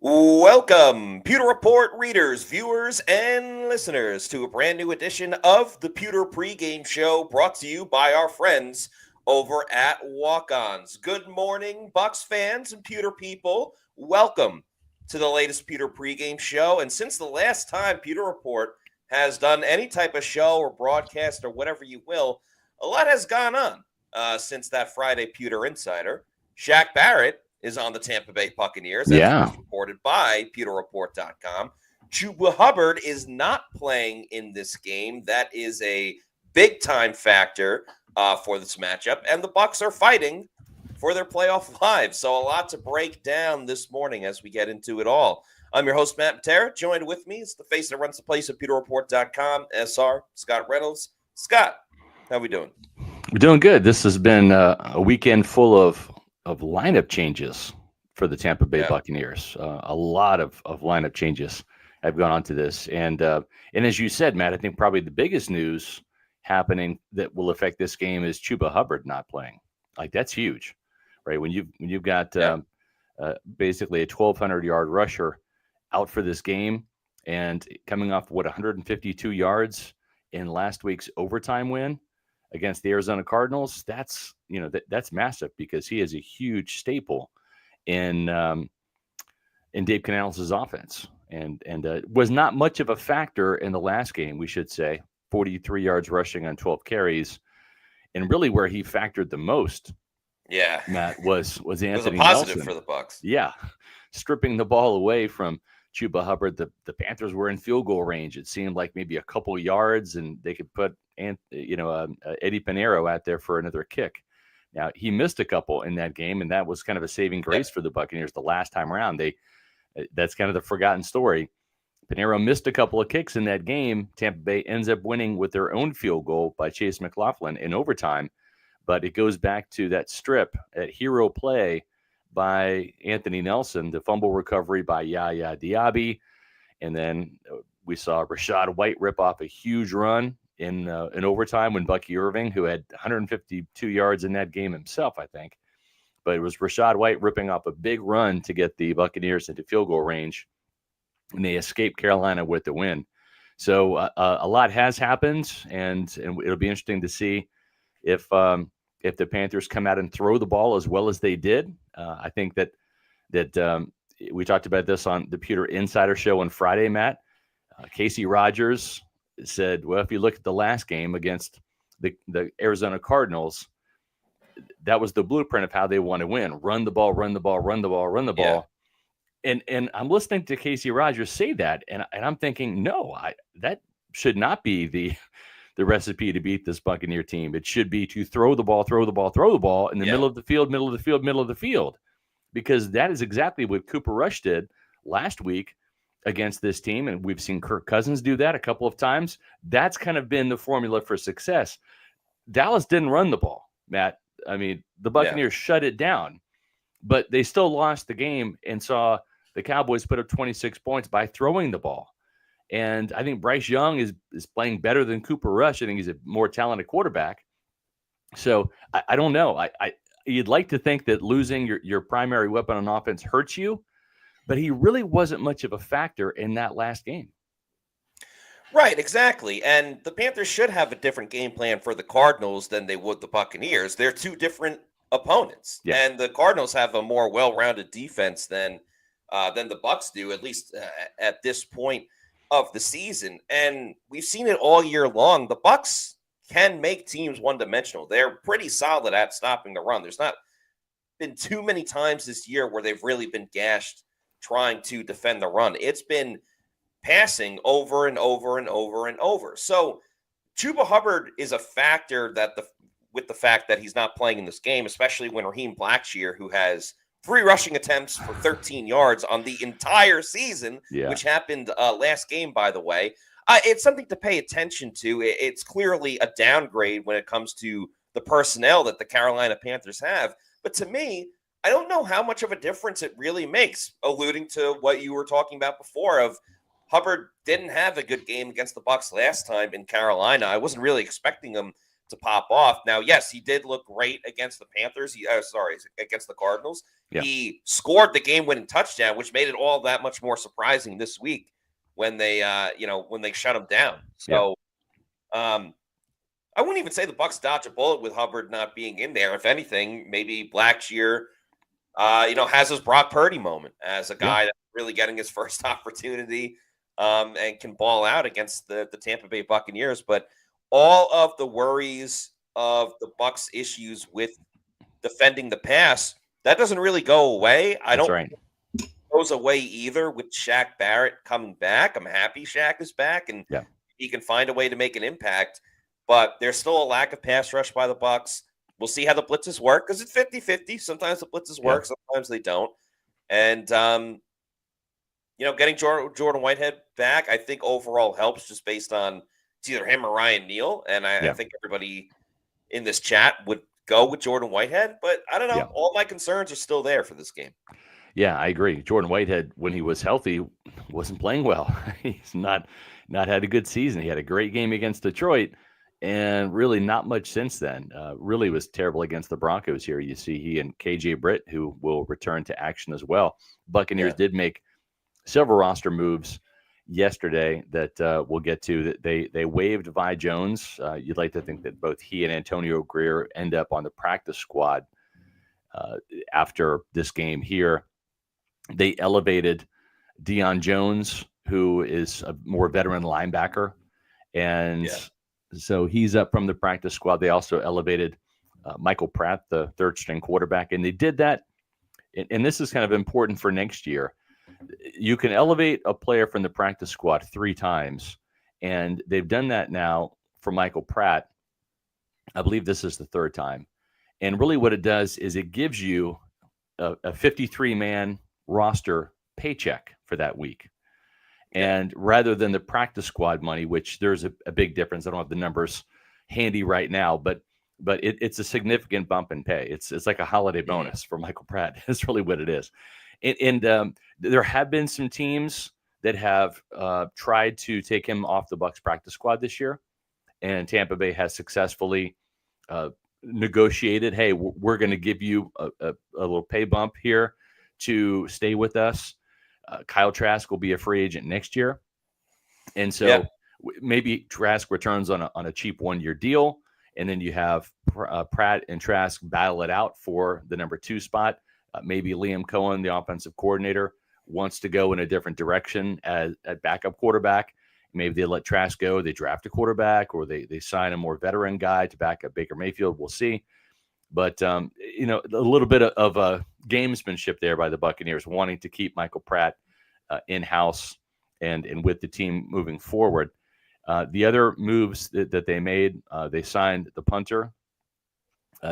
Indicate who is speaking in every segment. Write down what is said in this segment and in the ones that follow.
Speaker 1: Welcome, Pewter Report readers, viewers, and listeners to a brand new edition of the Pewter Pregame Show brought to you by our friends over at Walk-Ons. Good morning, Bucs fans and Pewter people. Welcome to the latest Pewter Pregame Show. And since the last time Pewter Report has done any type of show or broadcast or whatever you will, a lot has gone on since that Friday Pewter Insider. Shaq Barrett is on the Tampa Bay Buccaneers, as was reported by PewterReport.com. Chuba Hubbard is not playing in this game. That is a big-time factor for this matchup, and the Bucs are fighting for their playoff lives. So a lot to break down this morning as we get into it all. I'm your host, Matt Matera. Joined with me is the face that runs the place at PewterReport.com, SR, Scott Reynolds. Scott, how we doing?
Speaker 2: We're doing good. This has been a weekend full of lineup changes for the Tampa Bay Buccaneers. A lot of lineup changes have gone on to this. And as you said, Matt, I think probably the biggest news happening that will affect this game is Chuba Hubbard not playing. Like, that's huge, right? When you've got basically a 1,200-yard rusher out for this game and coming off, 152 yards in last week's overtime win against the Arizona Cardinals, that's massive because he is a huge staple in Dave Canales' offense, and was not much of a factor in the last game. We should say 43 yards rushing on 12 carries, and really where he factored the most, Matt, was Anthony
Speaker 1: it was a positive
Speaker 2: Nelson
Speaker 1: for the Bucs.
Speaker 2: Yeah, stripping the ball away from Chuba Hubbard. The Panthers were in field goal range. It seemed like maybe a couple yards, and they could put Eddie Pinheiro out there for another kick. Now, he missed a couple in that game, and that was kind of a saving grace for the Buccaneers the last time around. That's kind of the forgotten story. Pinheiro missed a couple of kicks in that game. Tampa Bay ends up winning with their own field goal by Chase McLaughlin in overtime, but it goes back to that strip, that hero play by Anthony Nelson, the fumble recovery by Yaya Diaby, and then we saw Rachaad White rip off a huge run in overtime when Bucky Irving, who had 152 yards in that game himself, I think. But it was Rachaad White ripping off a big run to get the Buccaneers into field goal range, and they escaped Carolina with the win. So a lot has happened, and it'll be interesting to see if the Panthers come out and throw the ball as well as they did. I think that we talked about this on the Pewter Insider Show on Friday, Matt. Casey Rogers said, well, if you look at the last game against the Arizona Cardinals, that was the blueprint of how they want to win. Run the ball, run the ball, run the ball, run the ball. And I'm listening to Casey Rogers say that, and I'm thinking, no, that should not be the recipe to beat this Buccaneer team. It should be to throw the ball in the middle of the field, because that is exactly what Cooper Rush did last week against this team, and we've seen Kirk Cousins do that a couple of times. That's kind of been the formula for success. Dallas didn't run the ball, Matt. I mean, the Buccaneers shut it down, but they still lost the game and saw the Cowboys put up 26 points by throwing the ball. And I think Bryce Young is playing better than Cooper Rush. I think he's a more talented quarterback. So I don't know. You'd like to think that losing your primary weapon on offense hurts you, but he really wasn't much of a factor in that last game.
Speaker 1: Right, exactly. And the Panthers should have a different game plan for the Cardinals than they would the Buccaneers. They're two different opponents. Yeah. And the Cardinals have a more well-rounded defense than the Bucs do, at least at this point of the season. And we've seen it all year long. The Bucs can make teams one-dimensional. They're pretty solid at stopping the run. There's not been too many times this year where they've really been gashed trying to defend the run. It's been passing over and over and over and over. So Chuba Hubbard is a factor that with the fact that he's not playing in this game, especially when Raheem Blackshear, who has 3 rushing attempts for 13 yards on the entire season, which happened last game, by the way. It's something to pay attention to. It's clearly a downgrade when it comes to the personnel that the Carolina Panthers have. But to me, I don't know how much of a difference it really makes, alluding to what you were talking about before of Hubbard didn't have a good game against the Bucs last time in Carolina. I wasn't really expecting him to pop off. Now, yes, he did look great against the Panthers. Against the Cardinals. Yeah. He scored the game-winning touchdown, which made it all that much more surprising this week when they, when they shut him down. So, I wouldn't even say the Bucs dodged a bullet with Hubbard not being in there. If anything, maybe Blackshear, has his Brock Purdy moment as a guy that's really getting his first opportunity and can ball out against the Tampa Bay Buccaneers. But all of the worries of the Bucs' issues with defending the pass, that doesn't really go away. I don't think it goes away either with Shaq Barrett coming back. I'm happy Shaq is back and he can find a way to make an impact. But there's still a lack of pass rush by the Bucs. We'll see how the blitzes work because it's 50-50. Sometimes the blitzes work, sometimes they don't. And, getting Jordan Whitehead back, I think overall helps just based on it's either him or Ryan Neal. And I think everybody in this chat would go with Jordan Whitehead. But I don't know. Yeah. All my concerns are still there for this game.
Speaker 2: Yeah, I agree. Jordan Whitehead, when he was healthy, wasn't playing well. He's not had a good season. He had a great game against Detroit. And really not much since then. Really was terrible against the Broncos here. You see he and KJ Britt, who will return to action as well. Buccaneers did make several roster moves yesterday that we'll get to. That they waived Vi Jones. You'd like to think that both he and Antonio Greer end up on the practice squad after this game here. They elevated Deion Jones, who is a more veteran linebacker. And so he's up from the practice squad. They also elevated Michael Pratt, the third-string quarterback, and they did that. And this is kind of important for next year. You can elevate a player from the practice squad 3 times, and they've done that now for Michael Pratt. I believe this is the 3rd time. And really what it does is it gives you a 53-man roster paycheck for that week. And rather than the practice squad money, which there's a big difference. I don't have the numbers handy right now, but it's a significant bump in pay. It's like a holiday bonus for Michael Pratt. That's really what it is. And there have been some teams that have tried to take him off the Bucs practice squad this year. And Tampa Bay has successfully negotiated, hey, we're going to give you a little pay bump here to stay with us. Kyle Trask will be a free agent next year. And so maybe Trask returns on a cheap 1-year deal. And then you have Pratt and Trask battle it out for the number 2 spot. Maybe Liam Cohen, the offensive coordinator, wants to go in a different direction at backup quarterback. Maybe they let Trask go. They draft a quarterback, or they sign a more veteran guy to back up Baker Mayfield. We'll see. But, a little bit of a gamesmanship there by the Buccaneers, wanting to keep Michael Pratt in-house and with the team moving forward. The other moves that they made, they signed the punter,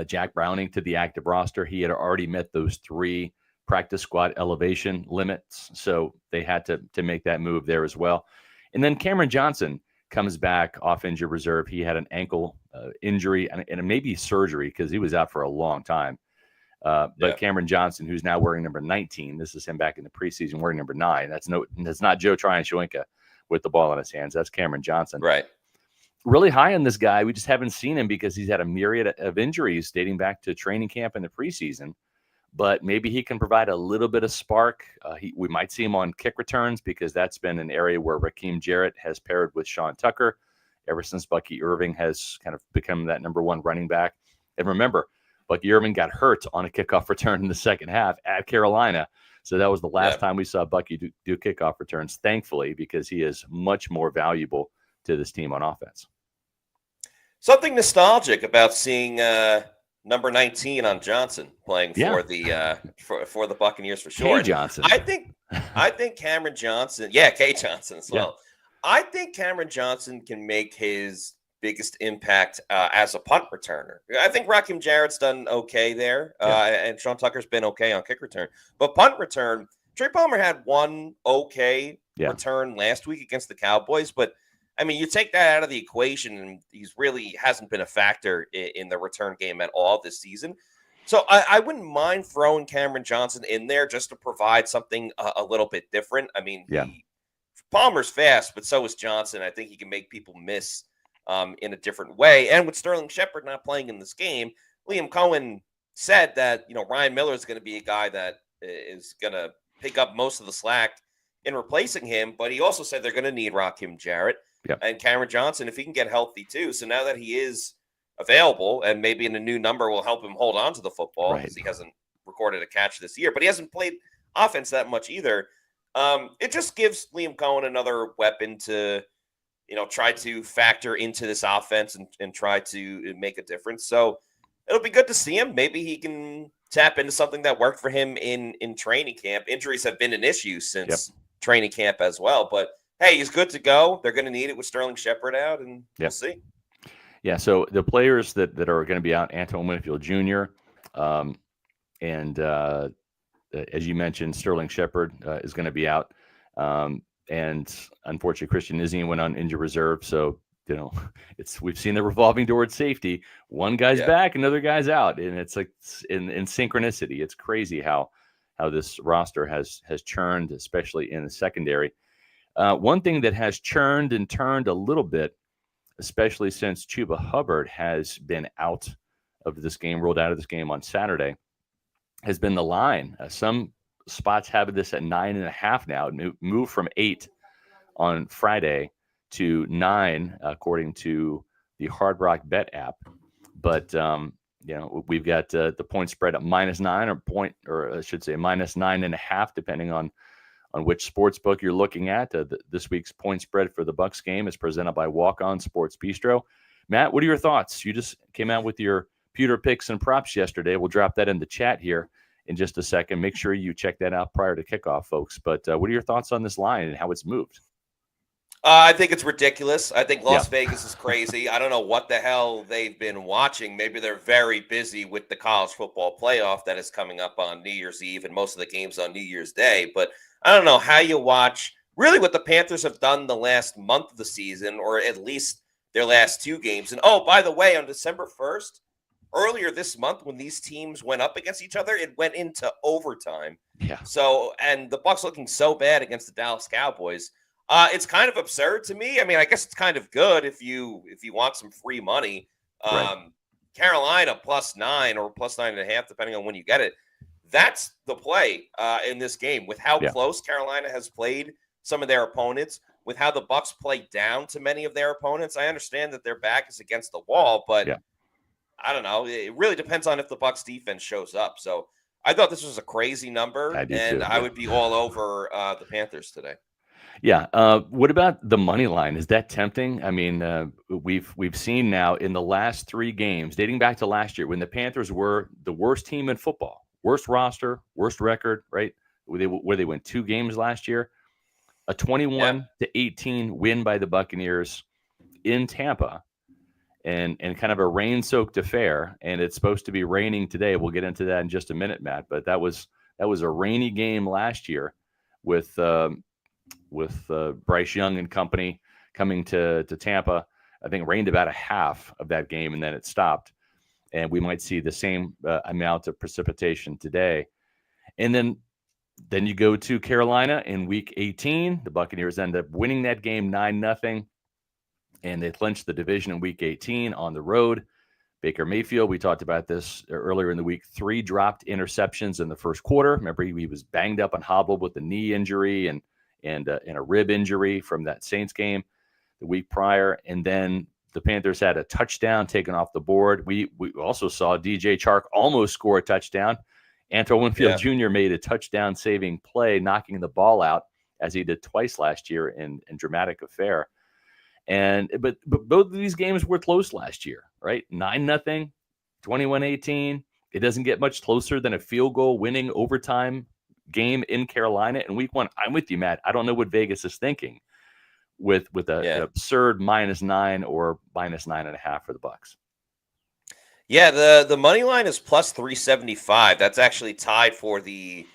Speaker 2: Jack Browning, to the active roster. He had already met those 3 practice squad elevation limits, so they had to make that move there as well. And then Cameron Johnson comes back off injured reserve. He had an ankle injury and maybe surgery because he was out for a long time. But Cameron Johnson, who's now wearing number 19, this is him back in the preseason wearing number 9. That's not Joe Tryon-Shoyinka with the ball in his hands. That's Cameron Johnson.
Speaker 1: Right.
Speaker 2: Really high on this guy. We just haven't seen him because he's had a myriad of injuries dating back to training camp in the preseason. But maybe he can provide a little bit of spark. We might see him on kick returns because that's been an area where Raheem Jarrett has paired with Sean Tucker ever since Bucky Irving has kind of become that number 1 running back. And remember, Bucky Irving got hurt on a kickoff return in the second half at Carolina. So that was the last time we saw Bucky do kickoff returns, thankfully, because he is much more valuable to this team on offense.
Speaker 1: Something nostalgic about seeing number 19 on Johnson playing for the for the Buccaneers for sure.
Speaker 2: K Johnson.
Speaker 1: I think Cameron Johnson, K Johnson as well. I think Cameron Johnson can make his biggest impact as a punt returner. I think Raheem Jarrett's done okay there, and Sean Tucker's been okay on kick return. But punt return, Trey Palmer had one return last week against the Cowboys, but I mean, you take that out of the equation, and he's really hasn't been a factor in the return game at all this season. So I wouldn't mind throwing Cameron Johnson in there just to provide something a little bit different. I mean, Palmer's fast, but so is Johnson. I think he can make people miss in a different way. And with Sterling Shepard not playing in this game, Liam Cohen said that, Ryan Miller is going to be a guy that is going to pick up most of the slack in replacing him. But he also said they're going to need Rakim Jarrett and Cameron Johnson if he can get healthy too. So now that he is available and maybe in a new number will help him hold on to the football because he hasn't recorded a catch this year, but he hasn't played offense that much either. It just gives Liam Cohen another weapon to, try to factor into this offense and try to make a difference. So it'll be good to see him. Maybe he can tap into something that worked for him in training camp. Injuries have been an issue since training camp as well, but hey, he's good to go. They're going to need it with Sterling Shepard out, and we'll see.
Speaker 2: Yeah, so the players that are going to be out, Antoine Winfield Jr., and as you mentioned, Sterling Shepard is going to be out. And unfortunately, Christian Izien went on injured reserve. So, we've seen the revolving door at safety. One guy's back, another guy's out. And it's like in synchronicity. It's crazy how this roster has churned, especially in the secondary. One thing that has churned and turned a little bit, especially since Chuba Hubbard has been out of this game, rolled out of this game on Saturday, has been the line. Some spots have this at 9.5 now. It moved from 8 on Friday to 9, according to the Hard Rock Bet app. But we've got the point spread at -9 or I should say -9.5, depending on which sports book you're looking at. This week's point spread for the Bucs game is presented by Walk-Ons Sports Bistro. Matt, what are your thoughts? You just came out with your pewter picks and props yesterday. We'll drop that in the chat here in just a second. Make sure you check that out prior to kickoff, folks. But what are your thoughts on this line and how it's moved?
Speaker 1: I think it's ridiculous. I think Las Vegas is crazy. I don't know what the hell they've been watching. Maybe they're very busy with the college football playoff that is coming up on New Year's Eve and most of the games on New Year's Day. But I don't know how you watch really what the Panthers have done the last month of the season, or at least their last 2 games. And oh, by the way, on December 1st, earlier this month, when these teams went up against each other, it went into overtime.
Speaker 2: Yeah.
Speaker 1: So, and the Bucs looking so bad against the Dallas Cowboys. It's kind of absurd to me. I mean, I guess it's kind of good if you want some free money. Carolina +9 or +9.5, depending on when you get it. That's the play in this game with how close Carolina has played some of their opponents, with how the Bucs play down to many of their opponents. I understand that their back is against the wall, but I don't know. It really depends on if the Bucs defense shows up. So I thought this was a crazy number, I would be all over the Panthers today.
Speaker 2: Yeah. What about the money line? Is that tempting? I mean, we've seen now in the last 3 games, dating back to last year, when the Panthers were the worst team in football, worst roster, worst record, right? Where they won 2 games last year, a 21-18 win by the Buccaneers in Tampa, and kind of a rain-soaked affair. And it's supposed to be raining today. We'll get into that in just a minute, Matt. But that was a rainy game last year with Bryce Young and company coming to Tampa. I think rained about a half of that game, and then it stopped. And we might see the same amount of precipitation today. And then you go to Carolina in Week 18. The Buccaneers end up winning that game 9-0, and they clinched the division in Week 18 on the road. Baker Mayfield, we talked about this earlier in the week, 3 dropped interceptions in the first quarter. Remember, he was banged up and hobbled with a knee injury and a rib injury from that Saints game the week prior. And then the Panthers had a touchdown taken off the board. We also saw DJ Chark almost score a touchdown. Antoine Winfield Jr. made a touchdown-saving play, knocking the ball out, as he did twice last year in dramatic affair. But both of these games were close last year, right? 9-0, 21-18. It doesn't get much closer than a field goal winning overtime game in Carolina in Week 1. I'm with you, Matt. I don't know what Vegas is thinking with an absurd -9 or -9.5 for the Bucs.
Speaker 1: Yeah, the money line is +375. That's actually tied for the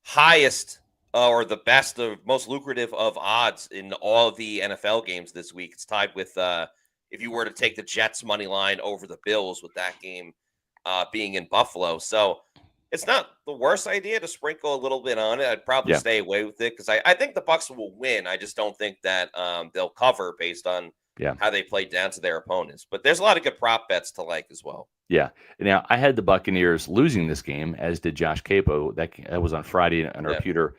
Speaker 1: highest or the best of most lucrative of odds in all of the NFL games this week. It's tied with if you were to take the Jets money line over the Bills, with that game being in Buffalo. So it's not the worst idea to sprinkle a little bit on it. I'd probably stay away with it because I think the Bucs will win. I just don't think that they'll cover based on how they played down to their opponents. But there's a lot of good prop bets to like as well.
Speaker 2: Yeah. Now, I had the Buccaneers losing this game, as did Josh Capo. That was on Friday in our Pewter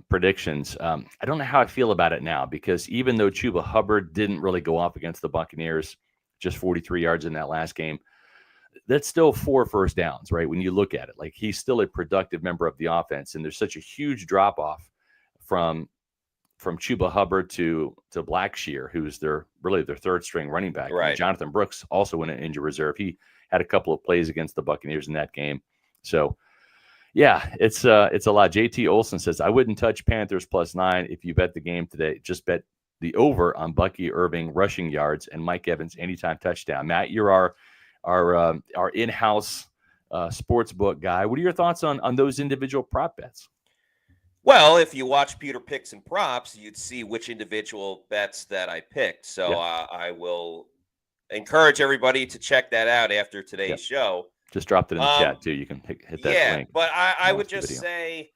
Speaker 2: predictions. I don't know how I feel about it now, because even though Chuba Hubbard didn't really go off against the Buccaneers, just 43 yards in that last game, that's still 4 first downs, right? When you look at it, like, he's still a productive member of the offense, and there's such a huge drop off from Chuba Hubbard to Blackshear, who's really their third string running back.
Speaker 1: Right.
Speaker 2: And Jonathan Brooks also in an injury reserve. He had a couple of plays against the Buccaneers in that game. So yeah, it's a lot. JT Olson says, I wouldn't touch Panthers +9 if you bet the game today. Just bet the over on Bucky Irving rushing yards and Mike Evans anytime touchdown. Matt, you're our in-house sports book guy. What are your thoughts on those individual prop bets?
Speaker 1: Well, if you watch Pewter Picks and Props, you'd see which individual bets that I picked. So I will encourage everybody to check that out after today's show. Just
Speaker 2: dropped it in the chat too. You can hit that link.
Speaker 1: But I would just say,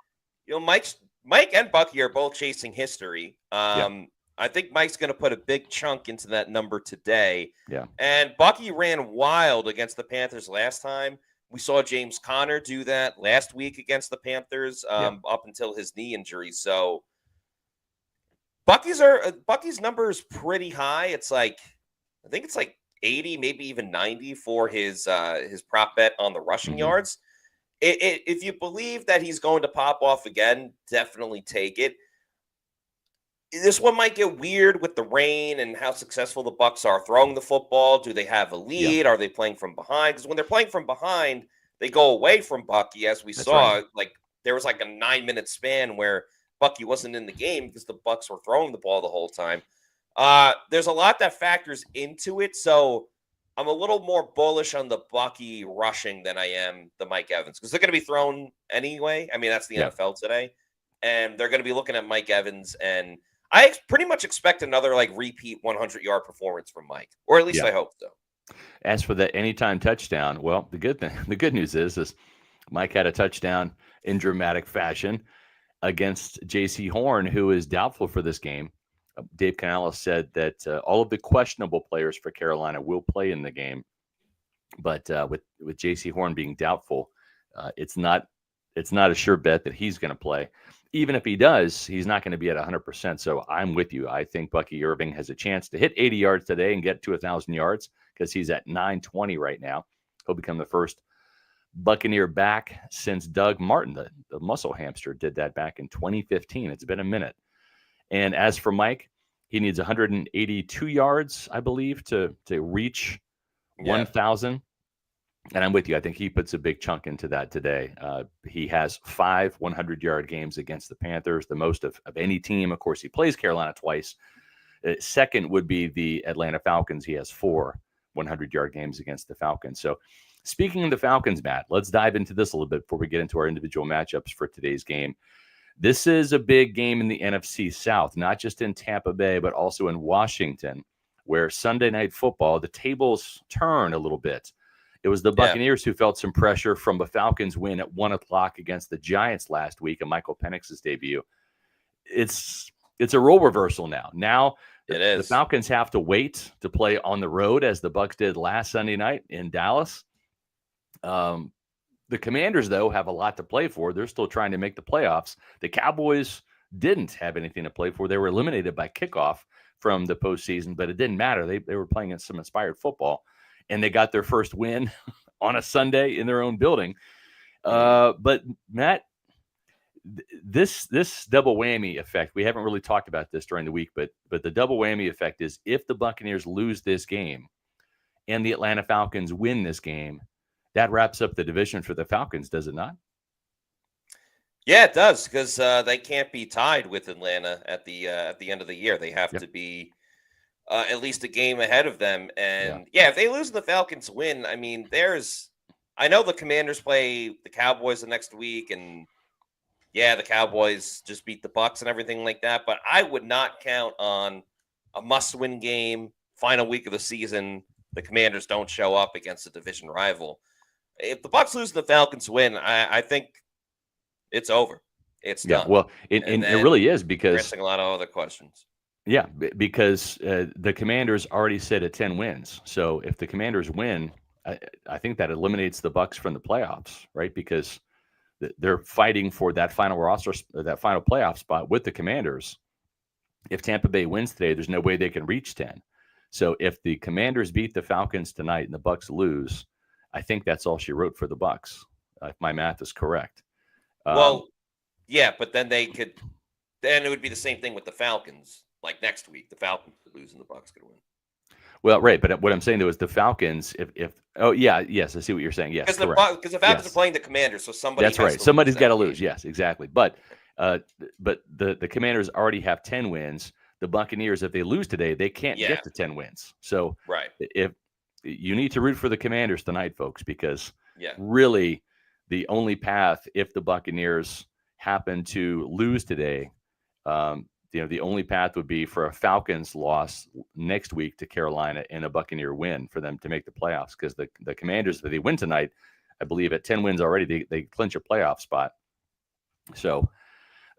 Speaker 1: Mike and Bucky are both chasing history. I think Mike's going to put a big chunk into that number today.
Speaker 2: Yeah.
Speaker 1: And Bucky ran wild against the Panthers last time. We saw James Conner do that last week against the Panthers up until his knee injury. So Bucky's number is pretty high. It's I think it's 80, maybe even 90 for his prop bet on the rushing yards. If you believe that he's going to pop off again, definitely take it. This one might get weird with the rain and how successful the Bucs are throwing the football. Do they have a lead? Are they playing from behind? Because when they're playing from behind, they go away from Bucky, as we saw. Right. Like, there was like a 9-minute span where Bucky wasn't in the game because the Bucs were throwing the ball the whole time. There's a lot that factors into it, so I'm a little more bullish on the Bucky rushing than I am the Mike Evans, because they're going to be thrown anyway. I mean, that's the NFL today, and they're going to be looking at Mike Evans, and I pretty much expect another repeat 100-yard performance from Mike, or at least I hope so.
Speaker 2: As for that anytime touchdown, well, the good news is Mike had a touchdown in dramatic fashion against J.C. Horn, who is doubtful for this game. Dave Canales said that all of the questionable players for Carolina will play in the game, but with J.C. Horn being doubtful, it's not a sure bet that he's going to play. Even if he does, he's not going to be at 100%. So I'm with you. I think Bucky Irving has a chance to hit 80 yards today and get to 1,000 yards, because he's at 920 right now. He'll become the first Buccaneer back since Doug Martin, the muscle hamster, did that back in 2015. It's been a minute. And as for Mike, he needs 182 yards, I believe, to reach 1,000. And I'm with you. I think he puts a big chunk into that today. He has 5 100-yard games against the Panthers, the most of any team. Of course, he plays Carolina twice. Second would be the Atlanta Falcons. He has 4 100-yard games against the Falcons. So speaking of the Falcons, Matt, let's dive into this a little bit before we get into our individual matchups for today's game. This is a big game in the NFC South, not just in Tampa Bay, but also in Washington, where Sunday Night Football, the tables turn a little bit. It was the Buccaneers who felt some pressure from the Falcons win at 1 o'clock against the Giants last week, and Michael Penix's debut. It's a role reversal now. Now the Falcons have to wait to play on the road, as the Bucs did last Sunday night in Dallas. The Commanders, though, have a lot to play for. They're still trying to make the playoffs. The Cowboys didn't have anything to play for. They were eliminated by kickoff from the postseason, but it didn't matter. They were playing some inspired football, and they got their first win on a Sunday in their own building. But, Matt, this double whammy effect, we haven't really talked about this during the week, but the double whammy effect is, if the Buccaneers lose this game and the Atlanta Falcons win this game, that wraps up the division for the Falcons, does it not?
Speaker 1: Yeah, it does, because they can't be tied with Atlanta at the end of the year. They have to be at least a game ahead of them. And if they lose and the Falcons win, I mean, I know the Commanders play the Cowboys the next week, and the Cowboys just beat the Bucs and everything like that. But I would not count on a must-win game, final week of the season. The Commanders don't show up against a division rival. If the Bucs lose and the Falcons win, I think it's over. It's done.
Speaker 2: Well, it really is, because
Speaker 1: answering a lot of other questions.
Speaker 2: Yeah, because the Commanders already sit at 10 wins. So if the Commanders win, I think that eliminates the Bucs from the playoffs, right? Because they're fighting for that final roster, that final playoff spot with the Commanders. If Tampa Bay wins today, there's no way they can reach 10. So if the Commanders beat the Falcons tonight and the Bucs lose, I think that's all she wrote for the Bucs, if my math is correct.
Speaker 1: Well, yeah, but then then it would be the same thing with the Falcons. Like next week, the Falcons could lose and the Bucs could win.
Speaker 2: Well, right, but what I'm saying though is the Falcons. If oh yeah, yes, I see what you're saying. Yes, correct.
Speaker 1: Because the Falcons are playing the Commanders, so somebody
Speaker 2: that's right. Somebody's got to lose. Yes, exactly. But the Commanders already have 10 wins. The Buccaneers, if they lose today, they can't get to 10 wins. So if you need to root for the Commanders tonight, folks, because really the only path, if the Buccaneers happen to lose today, the only path would be for a Falcons loss next week to Carolina and a Buccaneer win for them to make the playoffs. Because the Commanders, if they win tonight, I believe at 10 wins already, they clinch a playoff spot. So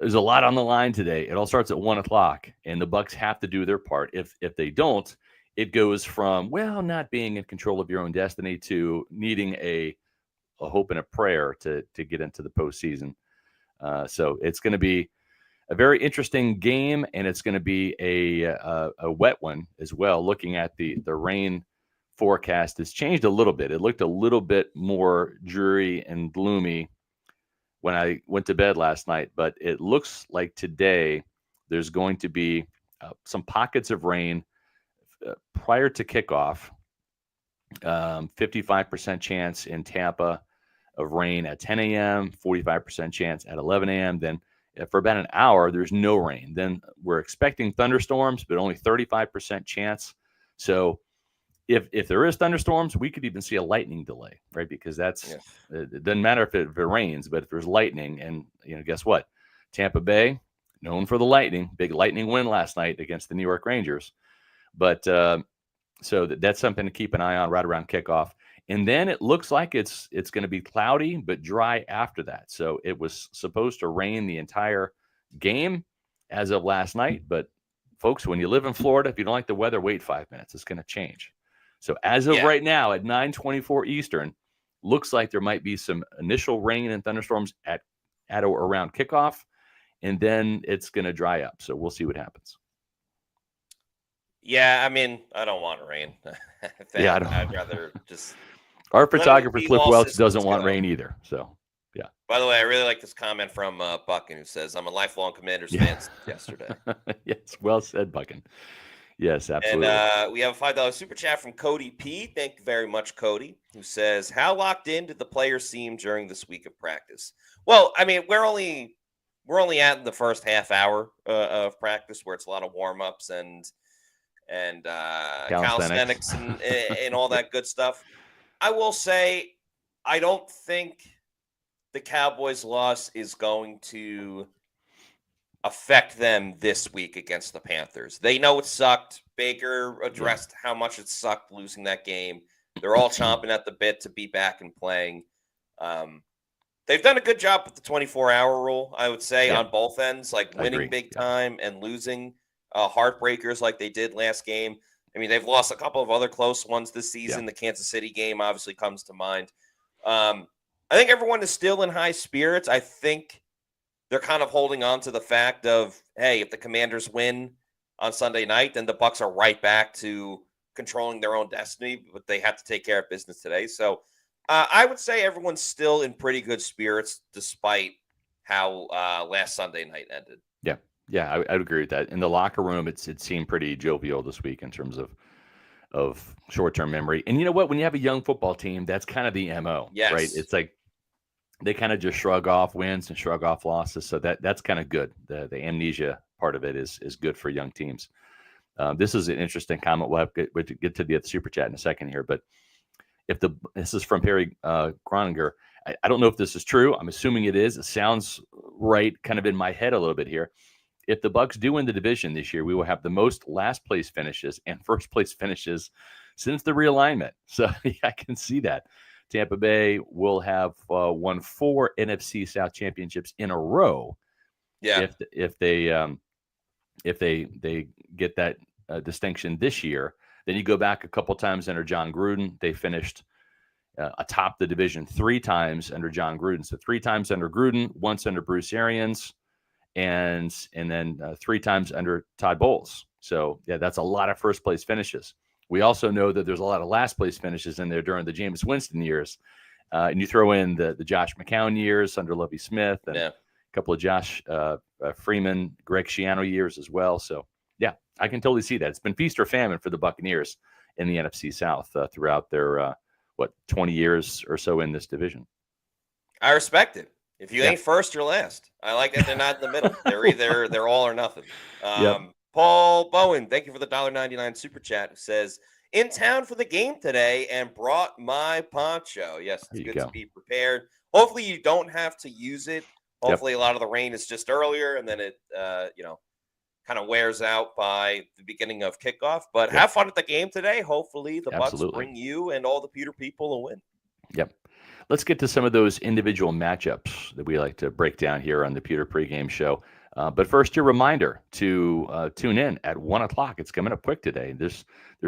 Speaker 2: there's a lot on the line today. It all starts at 1:00, and the Bucs have to do their part. If they don't, it goes from, well, not being in control of your own destiny to needing a hope and a prayer to get into the postseason. So it's going to be a very interesting game, and it's going to be a wet one as well. Looking at the rain forecast, has changed a little bit. It looked a little bit more dreary and gloomy when I went to bed last night, but it looks like today there's going to be some pockets of rain prior to kickoff. 55% chance in Tampa of rain at 10 a.m., 45% chance at 11 a.m. Then for about an hour, there's no rain. Then we're expecting thunderstorms, but only 35% chance. So if there is thunderstorms, we could even see a lightning delay, right? Because it doesn't matter if it rains, but if there's lightning, and guess what? Tampa Bay, known for the lightning, big lightning win last night against the New York Rangers. But so that's something to keep an eye on right around kickoff. And then it looks like it's going to be cloudy but dry after that. So it was supposed to rain the entire game as of last night. But folks, when you live in Florida, if you don't like the weather, wait 5 minutes. It's going to change. So as of right now at 9:24 Eastern, looks like there might be some initial rain and thunderstorms at or around kickoff, and then it's going to dry up. So we'll see what happens.
Speaker 1: Yeah, I mean, I don't want rain. I'd rather just.
Speaker 2: Our photographer Cliff Welch doesn't want rain either. So yeah.
Speaker 1: By the way, I really like this comment from Buckin, who says, "I'm a lifelong Commanders fan since yesterday."
Speaker 2: Yes, well said, Buckin. Yes, absolutely.
Speaker 1: And we have a $5 super chat from Cody P. Thank you very much, Cody, who says, "How locked in did the players seem during this week of practice?" Well, I mean, we're only at the first half hour of practice, where it's a lot of warm ups and calisthenics and all that good stuff. I will say, I don't think the Cowboys' loss is going to affect them this week against the Panthers. They know it sucked. Baker addressed how much it sucked losing that game. They're all chomping at the bit to be back and playing. They've done a good job with the 24-hour rule, I would say, on both ends, like winning big time and losing heartbreakers like they did last game. I mean, they've lost a couple of other close ones this season. The Kansas City game obviously comes to mind. I think everyone is still in high spirits. I think they're kind of holding on to the fact of, hey, if the Commanders win on Sunday night, then the Bucs are right back to controlling their own destiny, but they have to take care of business today. So I would say everyone's still in pretty good spirits despite how last Sunday night ended.
Speaker 2: Yeah, I would agree with that. In the locker room, it seemed pretty jovial this week in terms of short-term memory. And you know what? When you have a young football team, that's kind of the MO, right? It's like they kind of just shrug off wins and shrug off losses. So that's kind of good. The amnesia part of it is good for young teams. This is an interesting comment. We'll get to the super chat in a second here. But this is from Perry Groninger. I don't know if this is true. I'm assuming it is. It sounds right kind of in my head a little bit here. If the Bucs do win the division this year, we will have the most last place finishes and first place finishes since the realignment. So I can see that. Tampa Bay will have won 4 NFC South championships in a row. Yeah. If they if they get that distinction this year. Then you go back a couple times under John Gruden. They finished atop the division 3 times under John Gruden. So 3 times under Gruden, once under Bruce Arians, and then 3 times under Todd Bowles. So yeah, that's a lot of first place finishes. We also know that there's a lot of last place finishes in there during the Jameis Winston years. And you throw in the Josh McCown years under Lovie Smith and a couple of Josh Freeman, Greg Schiano years as well. So yeah, I can totally see that. It's been feast or famine for the Buccaneers in the NFC South throughout their 20 years or so in this division.
Speaker 1: I respect it. If you ain't first, you're last. I like that they're not in the middle. They're all or nothing. Paul Bowen, thank you for the $1.99 super chat. Says, in town for the game today and brought my poncho. Yes, it's good to be prepared. Hopefully you don't have to use it. Hopefully a lot of the rain is just earlier and then it kind of wears out by the beginning of kickoff. But have fun at the game today. Hopefully the Bucs bring you and all the Pewter people a win.
Speaker 2: Yep. Let's get to some of those individual matchups that we like to break down here on the Pewter Pregame Show. But first, your reminder to tune in at 1 o'clock. It's coming up quick today. There's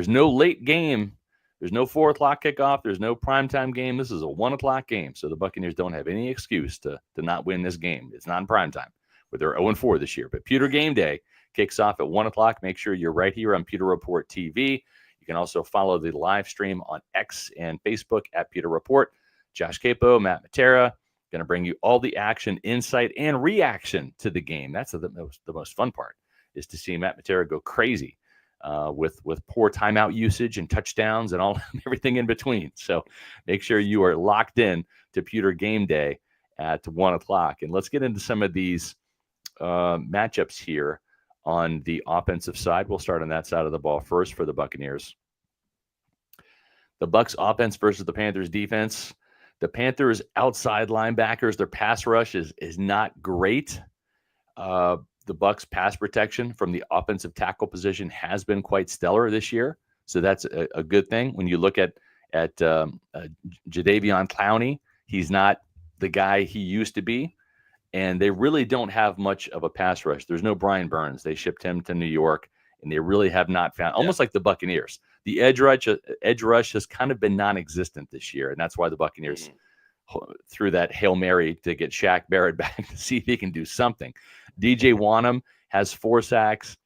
Speaker 2: no late game. There's no 4 o'clock kickoff. There's no primetime game. This is a 1 o'clock game. So the Buccaneers don't have any excuse to not win this game. It's not in primetime, but they're 0-4 this year. But Pewter Game Day kicks off at 1 o'clock. Make sure you're right here on Pewter Report TV. You can also follow the live stream on X and Facebook at Pewter Report. Josh Capo, Matt Matera, going to bring you all the action, insight, and reaction to the game. That's the most fun part, is to see Matt Matera go crazy with poor timeout usage and touchdowns and everything in between. So make sure you are locked in to Pewter Game Day at 1 o'clock. And let's get into some of these matchups here on the offensive side. We'll start on that side of the ball first for the Buccaneers. The Bucs offense versus the Panthers defense. The Panthers outside linebackers, their pass rush is not great. The Bucs pass protection from the offensive tackle position has been quite stellar this year. So that's a good thing. When you look at Jadeveon Clowney, he's not the guy he used to be. And they really don't have much of a pass rush. There's no Brian Burns. They shipped him to New York, and they really have not found, almost like the Buccaneers. The edge rush has kind of been non-existent this year, and that's why the Buccaneers threw that Hail Mary to get Shaq Barrett back to see if he can do something. DJ Wanham has 4 sacks.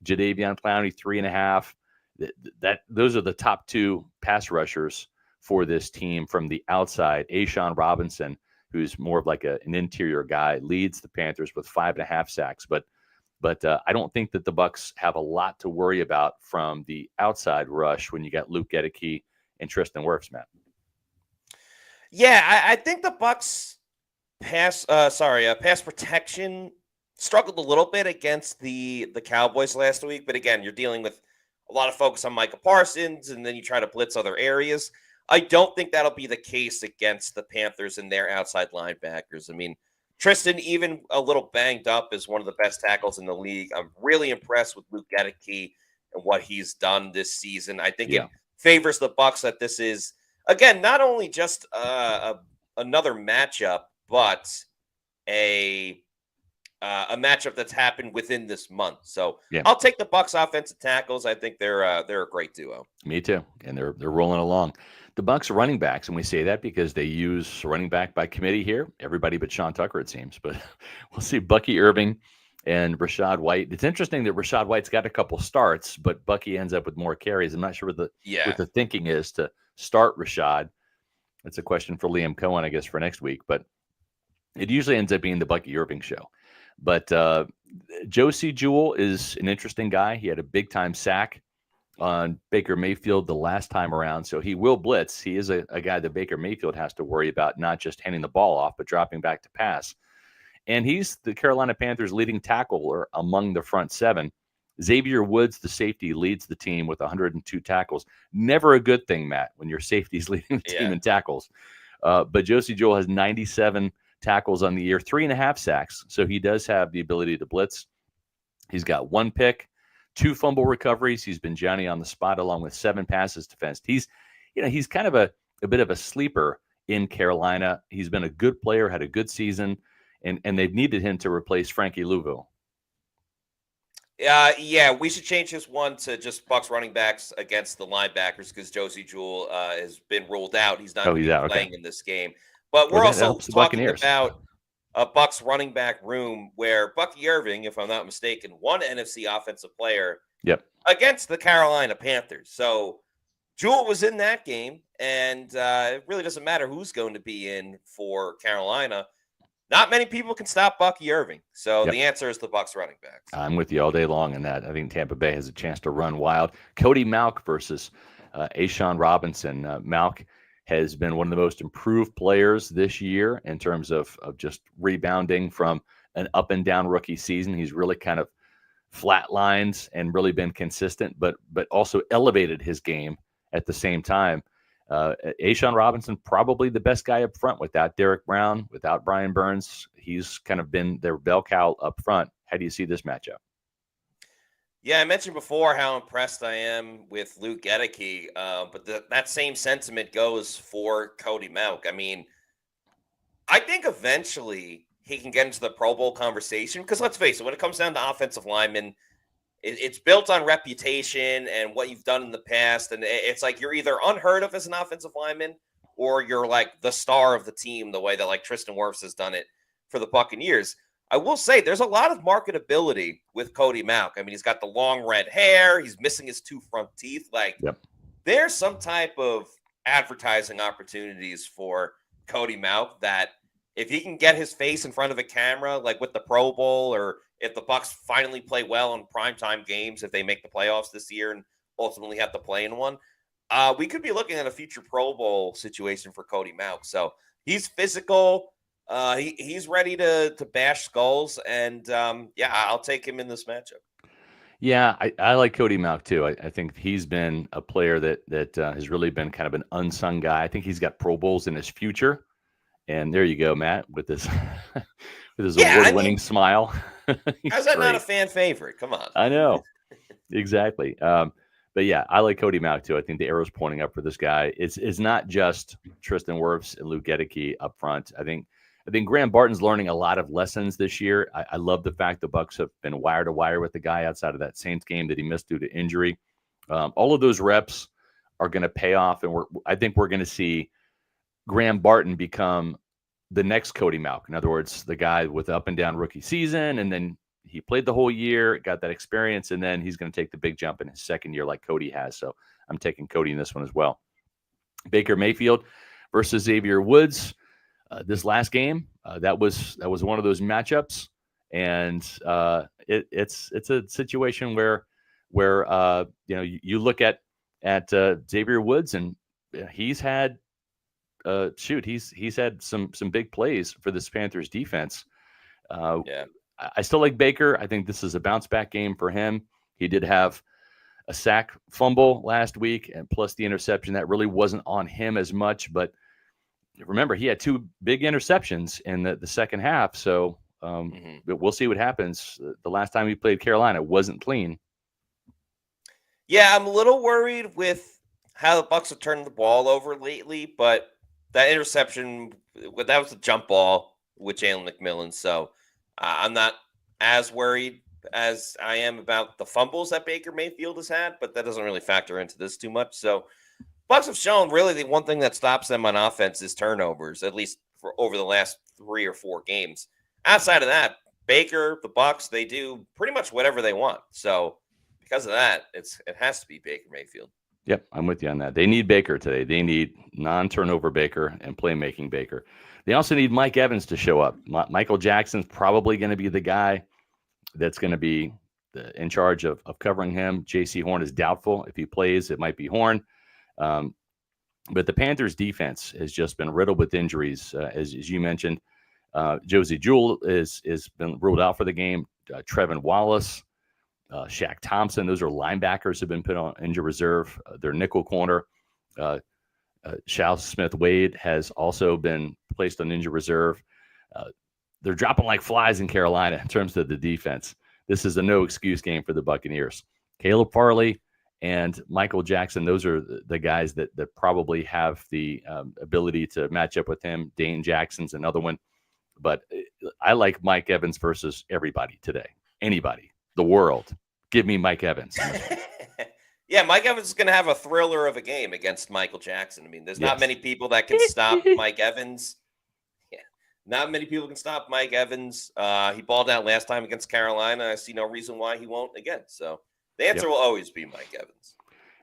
Speaker 2: Jadeveon Clowney 3.5. Those are the top 2 pass rushers for this team from the outside. Ashawn Robinson, who's more of like an interior guy, leads the Panthers with 5.5 sacks. But I don't think that the Bucs have a lot to worry about from the outside rush when you got Luke Gedeke and Tristan Wirfs, Matt.
Speaker 1: Yeah, I think the Bucs pass protection struggled a little bit against the Cowboys last week. But again, you're dealing with a lot of focus on Micah Parsons, and then you try to blitz other areas. I don't think that'll be the case against the Panthers and their outside linebackers. I mean, Tristan, even a little banged up, is one of the best tackles in the league. I'm really impressed with Luke Gedeke and what he's done this season. I think it favors the Bucs that this is, again, not only just another matchup, but a matchup that's happened within this month. So I'll take the Bucs offensive tackles. I think they're a great duo.
Speaker 2: Me too, and they're rolling along. The Bucs running backs, and we say that because they use running back by committee here. Everybody but Sean Tucker, it seems. But we'll see Bucky Irving and Rachaad White. It's interesting that Rachaad White's got a couple starts, but Bucky ends up with more carries. I'm not sure what the thinking is to start Rachaad. That's a question for Liam Cohen, I guess, for next week. But it usually ends up being the Bucky Irving show. But Josie Jewell is an interesting guy. He had a big-time sack on Baker Mayfield the last time around, so he will blitz. He is a guy that Baker Mayfield has to worry about, not just handing the ball off, but dropping back to pass. And he's the Carolina Panthers' leading tackler among the front 7. Xavier Woods, the safety, leads the team with 102 tackles. Never a good thing, Matt, when your safety's leading the team in tackles. But Josie Jewell has 97 tackles on the year, 3.5 sacks. So he does have the ability to blitz. He's got 1 pick, 2 fumble recoveries. He's been Johnny on the spot along with 7 passes defensed. He's kind of a bit of a sleeper in Carolina. He's been a good player, had a good season, and they've needed him to replace Frankie Louisville.
Speaker 1: Yeah, we should change this one to just Bucs running backs against the linebackers because Josie Jewell has been ruled out. He's not
Speaker 2: Oh,
Speaker 1: going
Speaker 2: he's
Speaker 1: to be
Speaker 2: out. Okay.
Speaker 1: playing in this game. But
Speaker 2: Well,
Speaker 1: we're
Speaker 2: that
Speaker 1: also
Speaker 2: helps the
Speaker 1: talking
Speaker 2: Buccaneers.
Speaker 1: about a Bucs running back room where Bucky Irving, if I'm not mistaken, won NFC Offensive Player
Speaker 2: Yep.
Speaker 1: against the Carolina Panthers. So Jewell was in that game, and it really doesn't matter who's going to be in for Carolina. Not many people can stop Bucky Irving. So
Speaker 2: Yep.
Speaker 1: the answer is the Bucs running backs.
Speaker 2: I'm with you all day long in that. I think Tampa Bay has a chance to run wild. Cody Mauch versus Ashawn Robinson. Mauch has been one of the most improved players this year in terms of just rebounding from an up and down rookie season. He's really kind of flatlined and really been consistent, but also elevated his game at the same time. Ashawn Robinson, probably the best guy up front without Derek Brown, without Brian Burns. He's kind of been their bell cow up front. How do you see this matchup?
Speaker 1: Yeah, I mentioned before how impressed I am with Luke Gedeke, but that same sentiment goes for Cody Mauch. I mean, I think eventually he can get into the Pro Bowl conversation because let's face it, when it comes down to offensive linemen, it's built on reputation and what you've done in the past. And it's like you're either unheard of as an offensive lineman or you're like the star of the team, the way that like Tristan Wirfs has done it for the Buccaneers. I will say there's a lot of marketability with Cody Mauch. I mean, he's got the long red hair. He's missing his two front teeth. Like, There's some type of advertising opportunities for Cody Mauch that if he can get his face in front of a camera, like with the Pro Bowl, or if the Bucs finally play well in primetime games, if they make the playoffs this year and ultimately have to play in one, we could be looking at a future Pro Bowl situation for Cody Mauch. So he's physical. He's ready to bash skulls, and yeah, I'll take him in this matchup.
Speaker 2: Yeah, I like Cody Mauch too. I think he's been a player that has really been kind of an unsung guy. I think he's got Pro Bowls in his future. And there you go, Matt, with this with his award-winning smile.
Speaker 1: How's that not a fan favorite? Come on.
Speaker 2: I know. Exactly. But yeah, I like Cody Mauch too. I think the arrow's pointing up for this guy. It's not just Tristan Wirfs and Luke Gedeke up front. I think Graham Barton's learning a lot of lessons this year. I love the fact the Bucs have been wire to wire with the guy outside of that Saints game that he missed due to injury. All of those reps are going to pay off, and I think we're going to see Graham Barton become the next Cody Mauch. In other words, the guy with up and down rookie season, and then he played the whole year, got that experience, and then he's going to take the big jump in his second year like Cody has. So I'm taking Cody in this one as well. Baker Mayfield versus Xavier Woods. This last game, that was one of those matchups, and it's a situation where you look at Xavier Woods, and he's had he's had some big plays for this Panthers defense. I still like Baker. I think this is a bounce back game for him. He did have a sack fumble last week, and plus the interception that really wasn't on him as much. But remember, he had two big interceptions in the second half. So we'll see what happens. The last time he played Carolina wasn't clean.
Speaker 1: Yeah, I'm a little worried with how the Bucs have turned the ball over lately, but that interception, that was a jump ball with Jalen McMillan. So I'm not as worried as I am about the fumbles that Baker Mayfield has had, but that doesn't really factor into this too much. So Bucs have shown really the one thing that stops them on offense is turnovers, at least for over the last 3 or 4 games. Outside of that, Baker, the Bucs, they do pretty much whatever they want. So because of that, it has to be Baker Mayfield.
Speaker 2: Yep, I'm with you on that. They need Baker today. They need non-turnover Baker and playmaking Baker. They also need Mike Evans to show up. Michael Jackson's probably going to be the guy that's going to be in charge of covering him. J.C. Horn is doubtful. If he plays, it might be Horn. But the Panthers' defense has just been riddled with injuries, as you mentioned. Josie Jewell is been ruled out for the game. Trevin Wallace, Shaq Thompson, those are linebackers who have been put on injured reserve. Their nickel corner, Shao Smith-Wade, has also been placed on injured reserve. They're dropping like flies in Carolina in terms of the defense. This is a no-excuse game for the Buccaneers. Caleb Farley and Michael Jackson, those are the guys that probably have the ability to match up with him. Dane Jackson's another one. But I like Mike Evans versus everybody today. Anybody. The world. give me Mike Evans.
Speaker 1: Yeah, Mike Evans is going to have a thriller of a game against Michael Jackson. I mean, there's not many people that can stop Mike Evans. Yeah, not many people can stop Mike Evans. He balled out last time against Carolina. I see no reason why he won't again. So the answer will always be Mike Evans.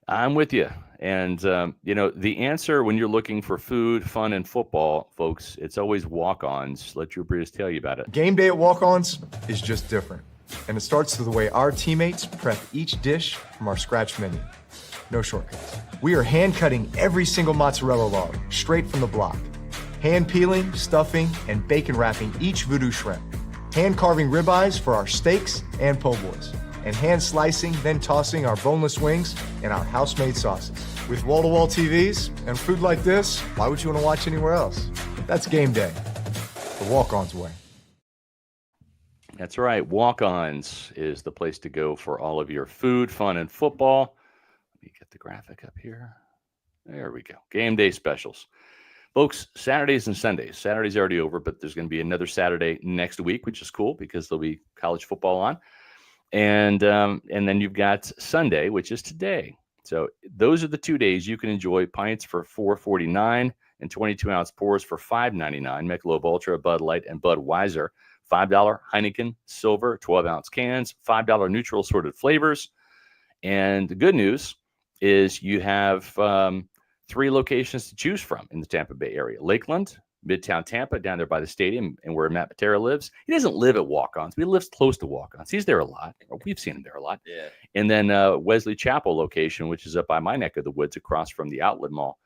Speaker 2: I'm with you. And, the answer when you're looking for food, fun, and football, folks, it's always Walk-Ons. Let Drew Brees tell you about it.
Speaker 3: Game day at Walk-Ons is just different. And it starts with the way our teammates prep each dish from our scratch menu. No shortcuts. We are hand cutting every single mozzarella log straight from the block. Hand peeling, stuffing, and bacon wrapping each voodoo shrimp. Hand carving ribeyes for our steaks and po' boys. And hand slicing, then tossing our boneless wings and our house-made sauces. With wall-to-wall TVs and food like this, why would you want to watch anywhere else? That's game day. The Walk-Ons way.
Speaker 2: That's right. Walk-Ons is the place to go for all of your food, fun, and football. Let me get the graphic up here. There we go. Game day specials. Folks, Saturdays and Sundays. Saturday's already over, but there's going to be another Saturday next week, which is cool because there'll be college football on. And then you've got Sunday, which is today. So those are the 2 days you can enjoy pints for $4.49 and 22-ounce pours for $5.99. Michelob Ultra, Bud Light, and Budweiser. $5 Heineken Silver 12-ounce cans, $5 neutral assorted flavors. And the good news is you have 3 locations to choose from in the Tampa Bay area. Lakeland, Midtown Tampa, down there by the stadium and where Matt Patera lives. He doesn't live at Walk-Ons, but he lives close to Walk-Ons. He's there a lot. We've seen him there a lot.
Speaker 1: Yeah.
Speaker 2: And then Wesley Chapel location, which is up by my neck of the woods across from the Outlet Mall.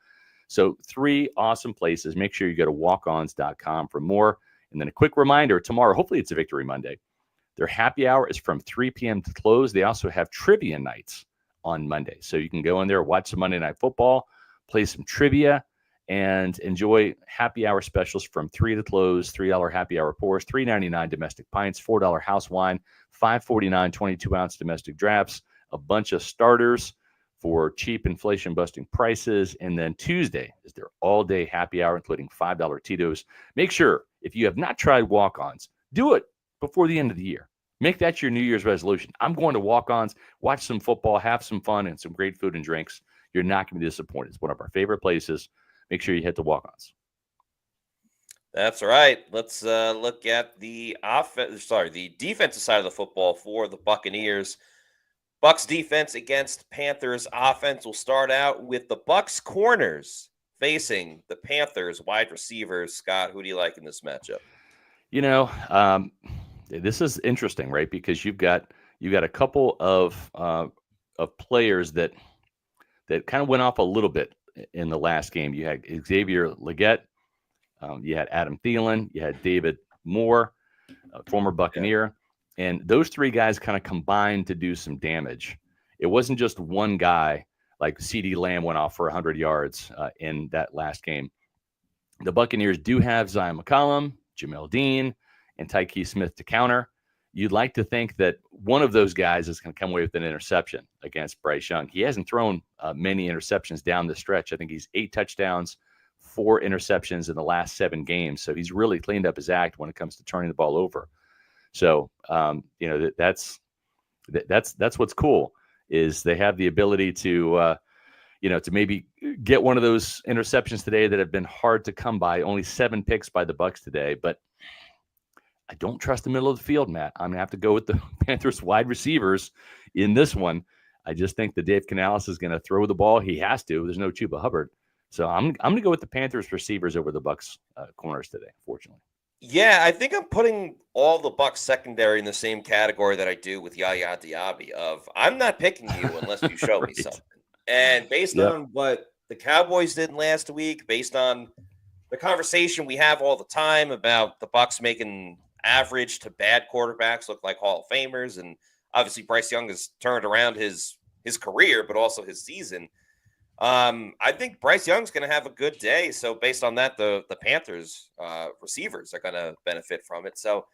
Speaker 2: So 3 awesome places. Make sure you go to walkons.com for more. And then a quick reminder, tomorrow, hopefully it's a Victory Monday. Their happy hour is from 3 p.m. to close. They also have trivia nights on Monday. So you can go in there, watch some Monday Night Football, play some trivia, and enjoy happy hour specials from 3 to close, $3 happy hour pours, $3.99 domestic pints, $4 house wine, $5.49 22-ounce domestic drafts, a bunch of starters for cheap inflation-busting prices. And then Tuesday is their all-day happy hour, including $5 Tito's. Make sure, if you have not tried Walk-Ons, do it before the end of the year. Make that your New Year's resolution. I'm going to Walk-Ons, watch some football, have some fun, and some great food and drinks. You're not going to be disappointed. It's one of our favorite places. Make sure you hit the Walk-Ons.
Speaker 1: That's right. Let's look at the defensive side of the football for the Buccaneers. Bucs defense against Panthers offense. Will start out with the Bucs corners facing the Panthers wide receivers. Scott, who do you like in this matchup?
Speaker 2: This is interesting, right? Because you've got a couple of players that kind of went off a little bit in the last game. You had Xavier Legette, you had Adam Thielen, you had David Moore, former Buccaneer. And those 3 guys kind of combined to do some damage. It wasn't just one guy, like CeeDee Lamb went off for 100 yards in that last game. The Buccaneers do have Zion McCollum, Jamel Dean, and Tyke Smith to counter. You'd like to think that one of those guys is going to come away with an interception against Bryce Young. He hasn't thrown many interceptions down the stretch. I think he's 8 touchdowns, 4 interceptions in the last 7 games. So he's really cleaned up his act when it comes to turning the ball over. So, that's what's cool is they have the ability to maybe get one of those interceptions today that have been hard to come by. Only 7 picks by the Bucs today, but I don't trust the middle of the field, Matt. I'm going to have to go with the Panthers wide receivers in this one. I just think that Dave Canales is going to throw the ball. He has to. There's no Chuba Hubbard. So I'm going to go with the Panthers receivers over the Bucs corners today, fortunately.
Speaker 1: Yeah, I think I'm putting all the Bucs secondary in the same category that I do with Yaya Diaby of I'm not picking you unless you show me something. And based on what the Cowboys did last week, based on the conversation we have all the time about the Bucs making average to bad quarterbacks look like Hall of Famers, and obviously Bryce Young has turned around his career, but also his season. I think Bryce Young's going to have a good day. So based on that, the Panthers receivers are going to benefit from it. So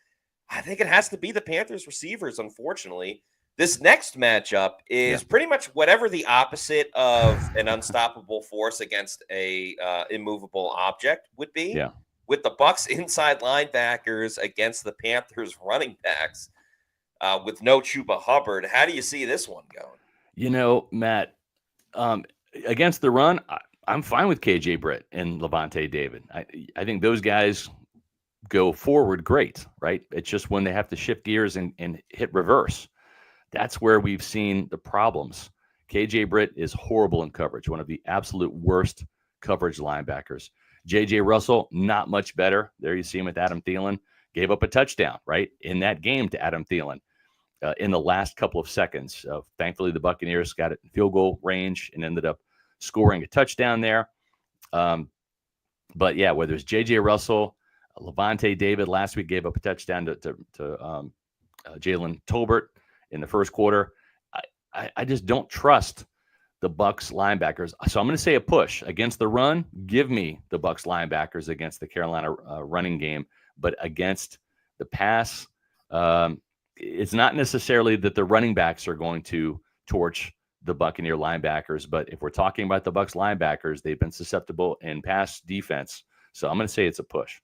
Speaker 1: I think it has to be the Panthers receivers, unfortunately. This next matchup is pretty much whatever the opposite of an unstoppable force against a immovable object would be.
Speaker 2: Yeah.
Speaker 1: With the Bucs inside linebackers against the Panthers running backs. with no Chuba Hubbard. How do you see this one going?
Speaker 2: Matt, against the run, I'm fine with KJ Britt and Levante David. I think those guys go forward great, right? It's just when they have to shift gears and hit reverse. That's where we've seen the problems. KJ Britt is horrible in coverage, one of the absolute worst coverage linebackers. JJ Russell, not much better. There you see him with Adam Thielen. Gave up a touchdown, right, in that game to Adam Thielen in the last couple of seconds. Thankfully, the Buccaneers got it in field goal range and ended up scoring a touchdown there. But, yeah, whether it's JJ Russell, Levante David last week gave up a touchdown to Jalen Tolbert in the first quarter. I just don't trust the Bucs linebackers. So I'm going to say a push against the run. Give me the Bucs linebackers against the Carolina running game, but against the pass, it's not necessarily that the running backs are going to torch the Buccaneer linebackers, but if we're talking about the Bucs linebackers, they've been susceptible in pass defense. So I'm going to say it's a push.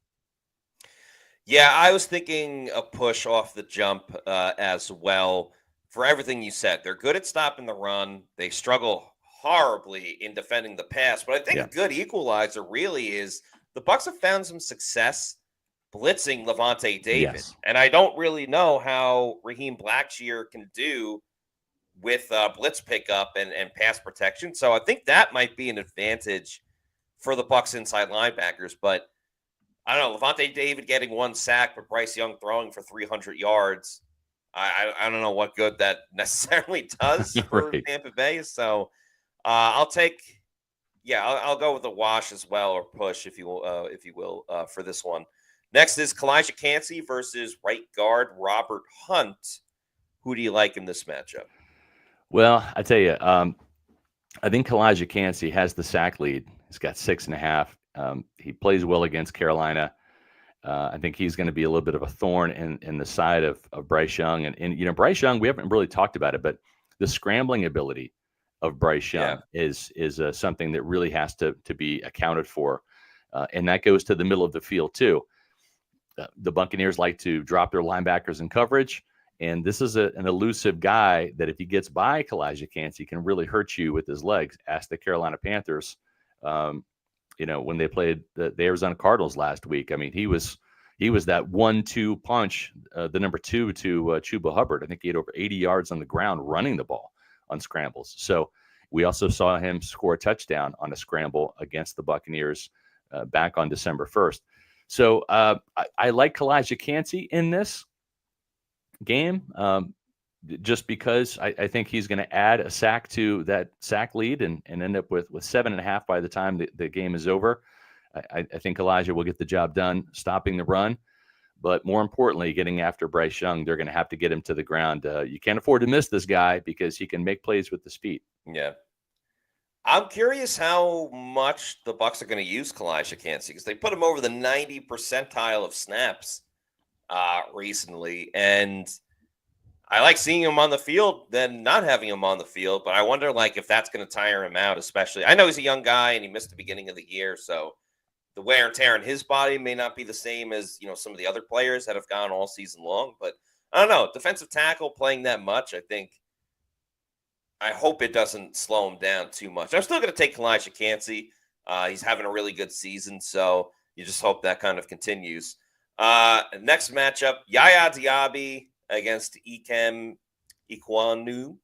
Speaker 1: Yeah, I was thinking a push off the jump as well. For everything you said, they're good at stopping the run. They struggle horribly in defending the pass. But I think a good equalizer really is the Bucs have found some success blitzing Levante David.
Speaker 2: Yes.
Speaker 1: And I don't really know how Raheem Blackshear can do with blitz pickup and pass protection. So I think that might be an advantage for the Bucs inside linebackers. But I don't know, Levante David getting one sack, but Bryce Young throwing for 300 yards. I don't know what good that necessarily does for
Speaker 2: Right.
Speaker 1: Tampa Bay. So I'll go with a wash as well, or push if you will, for this one. Next is Kalijah Kancey versus right guard Robert Hunt. Who do you like in this matchup?
Speaker 2: Well, I tell you, I think Kalijah Kancey has the sack lead. He's got 6.5. He plays well against Carolina. I think he's going to be a little bit of a thorn in the side of Bryce Young. And Bryce Young, we haven't really talked about it, but the scrambling ability of Bryce Young is something that really has to be accounted for. And that goes to the middle of the field, too. The Buccaneers like to drop their linebackers in coverage. And this is an elusive guy that if he gets by Kalijah Kancey can really hurt you with his legs. Ask the Carolina Panthers. When they played the Arizona Cardinals last week, I mean, he was that 1-2 punch, the number 2 to Chuba Hubbard. I think he had over 80 yards on the ground running the ball on scrambles. So we also saw him score a touchdown on a scramble against the Buccaneers back on December 1st. So I like Kalijah Kancey in this game just because I think he's going to add a sack to that sack lead and end up with 7.5 by the time the game is over. I think Elijah will get the job done stopping the run, but more importantly, getting after Bryce Young. They're going to have to get him to the ground. You can't afford to miss this guy because he can make plays with his feet.
Speaker 1: Yeah. I'm curious how much the Bucs are going to use Kalijah Kancey because they put him over the 90 percentile of snaps recently, and I like seeing him on the field than not having him on the field. But I wonder, if that's going to tire him out, especially. I know he's a young guy and he missed the beginning of the year, so the wear and tear in his body may not be the same as some of the other players that have gone all season long. But I don't know, defensive tackle playing that much, I hope it doesn't slow him down too much. I'm still going to take Kalijah Kancey. He's having a really good season, so you just hope that kind of continues. Next matchup, Yaya Diaby against Ikem Ekwonu.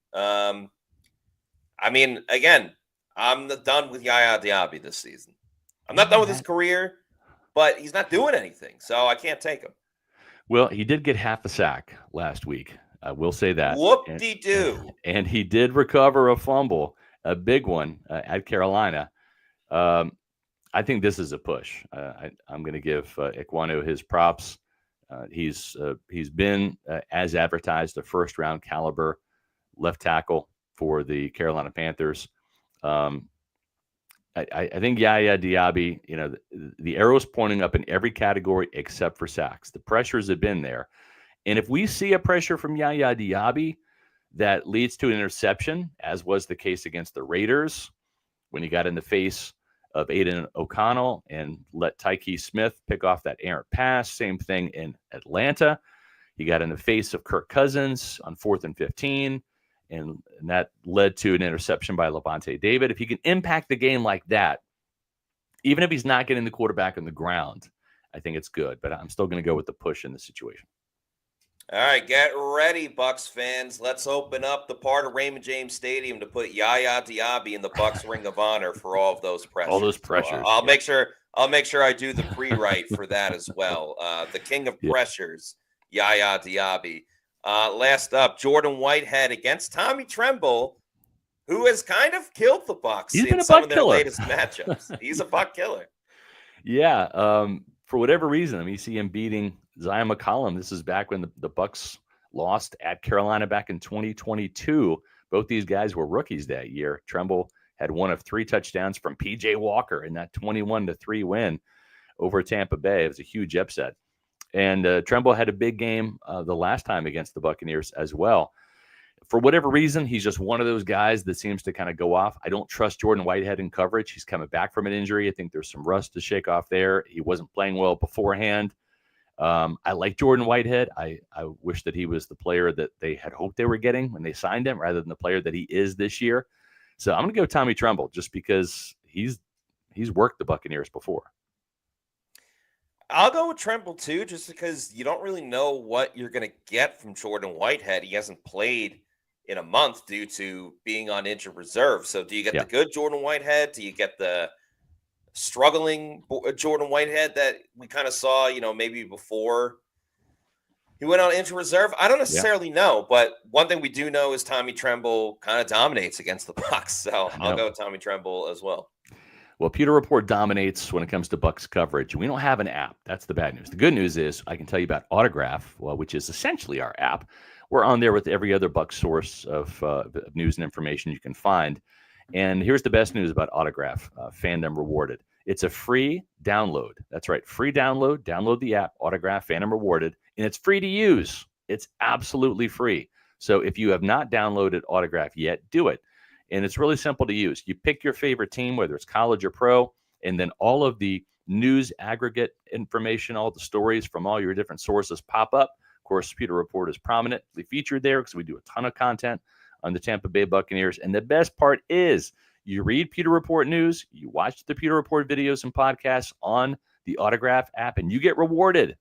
Speaker 1: Again, I'm done with Yaya Diaby this season. I'm not done with his career, but he's not doing anything, so I can't take him.
Speaker 2: Well, he did get half a sack last week. I will say that.
Speaker 1: Whoop-de-doo.
Speaker 2: And he did recover a fumble, a big one at Carolina. I think this is a push. I'm going to give Ekwonu his props. He's been, as advertised, a first-round caliber left tackle for the Carolina Panthers. I think Yaya Diaby, the arrow's pointing up in every category except for sacks. The pressures have been there. And if we see a pressure from Yaya Diaby that leads to an interception, as was the case against the Raiders when he got in the face of Aiden O'Connell and let Tyke Smith pick off that errant pass, same thing in Atlanta. He got in the face of Kirk Cousins on 4th and 15, and that led to an interception by Levante David. If he can impact the game like that, even if he's not getting the quarterback on the ground, I think it's good. But I'm still going to go with the push in this situation.
Speaker 1: All right, get ready, Bucs fans. Let's open up the part of Raymond James Stadium to put Yaya Diaby in the Bucs Ring of Honor for all of those pressures.
Speaker 2: All those pressures.
Speaker 1: So I'll make sure I do the pre-write for that as well. The king of pressures, Yaya Diaby. Last up, Jordan Whitehead against Tommy Tremble, who has kind of killed the Bucs in some of their latest matchups. He's a buck killer.
Speaker 2: Yeah. For whatever reason, you see him beating Zion McCollum. This is back when the Bucs lost at Carolina back in 2022. Both these guys were rookies that year. Tremble had one of 3 touchdowns from P.J. Walker in that 21-3 win over Tampa Bay. It was a huge upset. And Tremble had a big game the last time against the Buccaneers as well. For whatever reason, he's just one of those guys that seems to kind of go off. I don't trust Jordan Whitehead in coverage. He's coming back from an injury. I think there's some rust to shake off there. He wasn't playing well beforehand. I like Jordan Whitehead. I wish that he was the player that they had hoped they were getting when they signed him rather than the player that he is this year. So I'm going to go Tommy Tremble just because he's worked the Buccaneers before.
Speaker 1: I'll go with Tremble too, just because you don't really know what you're going to get from Jordan Whitehead. He hasn't played in a month due to being on injured reserve. So do you get the good Jordan Whitehead? Do you get the struggling Jordan Whitehead that we kind of saw, maybe before he went on injured reserve? I don't necessarily know, but one thing we do know is Tommy Tremble kind of dominates against the Bucs. So I'll go with Tommy Tremble as well.
Speaker 2: Well, Pewter Report dominates when it comes to Bucs coverage. We don't have an app. That's the bad news. The good news is I can tell you about Autograph, which is essentially our app. We're on there with every other Bucs source of news and information you can find. And here's the best news about Autograph, Fandom Rewarded. It's a free download. That's right, free download. Download the app, Autograph, Fandom Rewarded, and it's free to use. It's absolutely free. So if you have not downloaded Autograph yet, do it. And it's really simple to use. You pick your favorite team, whether it's college or pro, and then all of the news aggregate information, all the stories from all your different sources pop up. Of course, Pewter Report is prominently featured there because we do a ton of content on the Tampa Bay Buccaneers. And the best part is you read Pewter Report news, you watch the Pewter Report videos and podcasts on the Autograph app, and you get rewarded.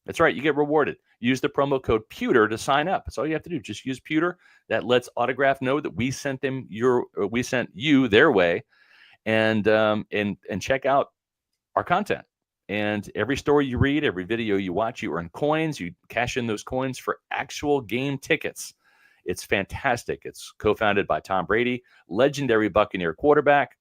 Speaker 2: That's right, you get rewarded. Use the promo code Pewter to sign up. That's all you have to do. Just use Pewter. That lets Autograph know that we sent you their way, and check out our content. And every story you read, every video you watch, you earn coins. You cash in those coins for actual game tickets. It's fantastic. It's co-founded by Tom Brady, legendary Buccaneer quarterback,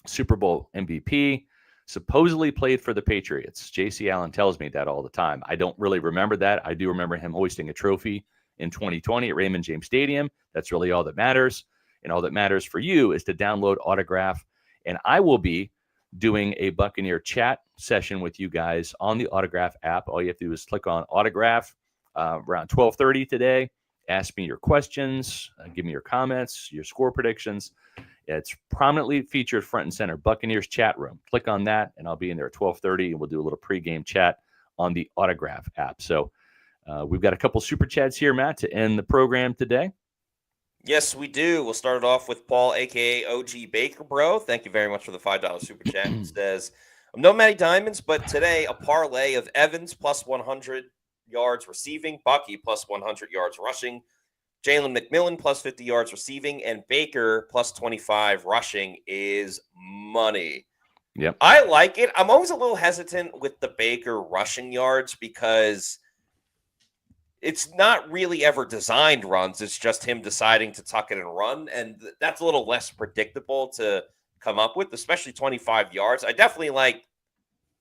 Speaker 2: Super Bowl MVP, supposedly played for the Patriots. J.C. Allen tells me that all the time. I don't really remember that. I do remember him hoisting a trophy in 2020 at Raymond James Stadium. That's really all that matters. And all that matters for you is to download Autograph. And I will be doing a Buccaneer chat session with you guys on the Autograph app. All you have to do is click on Autograph around 12:30 today. Ask me your questions, give me your comments, your score predictions. It's prominently featured front and center, Buccaneers chat room. Click on that, and I'll be in there at 12:30, and we'll do a little pregame chat on the Autograph app. So we've got a couple super chats here, Matt, to end the program today.
Speaker 1: Yes, we do. We'll start it off with Paul, a.k.a. OG Baker Bro. Thank you very much for the $5 super chat. It says, no Matty Diamonds, but today a parlay of Evans plus 100 yards receiving, Bucky plus 100 yards rushing, Jalen McMillan plus 50 yards receiving, and Baker plus 25 rushing is money.
Speaker 2: Yep.
Speaker 1: I like it. I'm always a little hesitant with the Baker rushing yards because it's not really ever designed runs. It's just him deciding to tuck it and run. And that's a little less predictable to come up with, especially 25 yards. I definitely like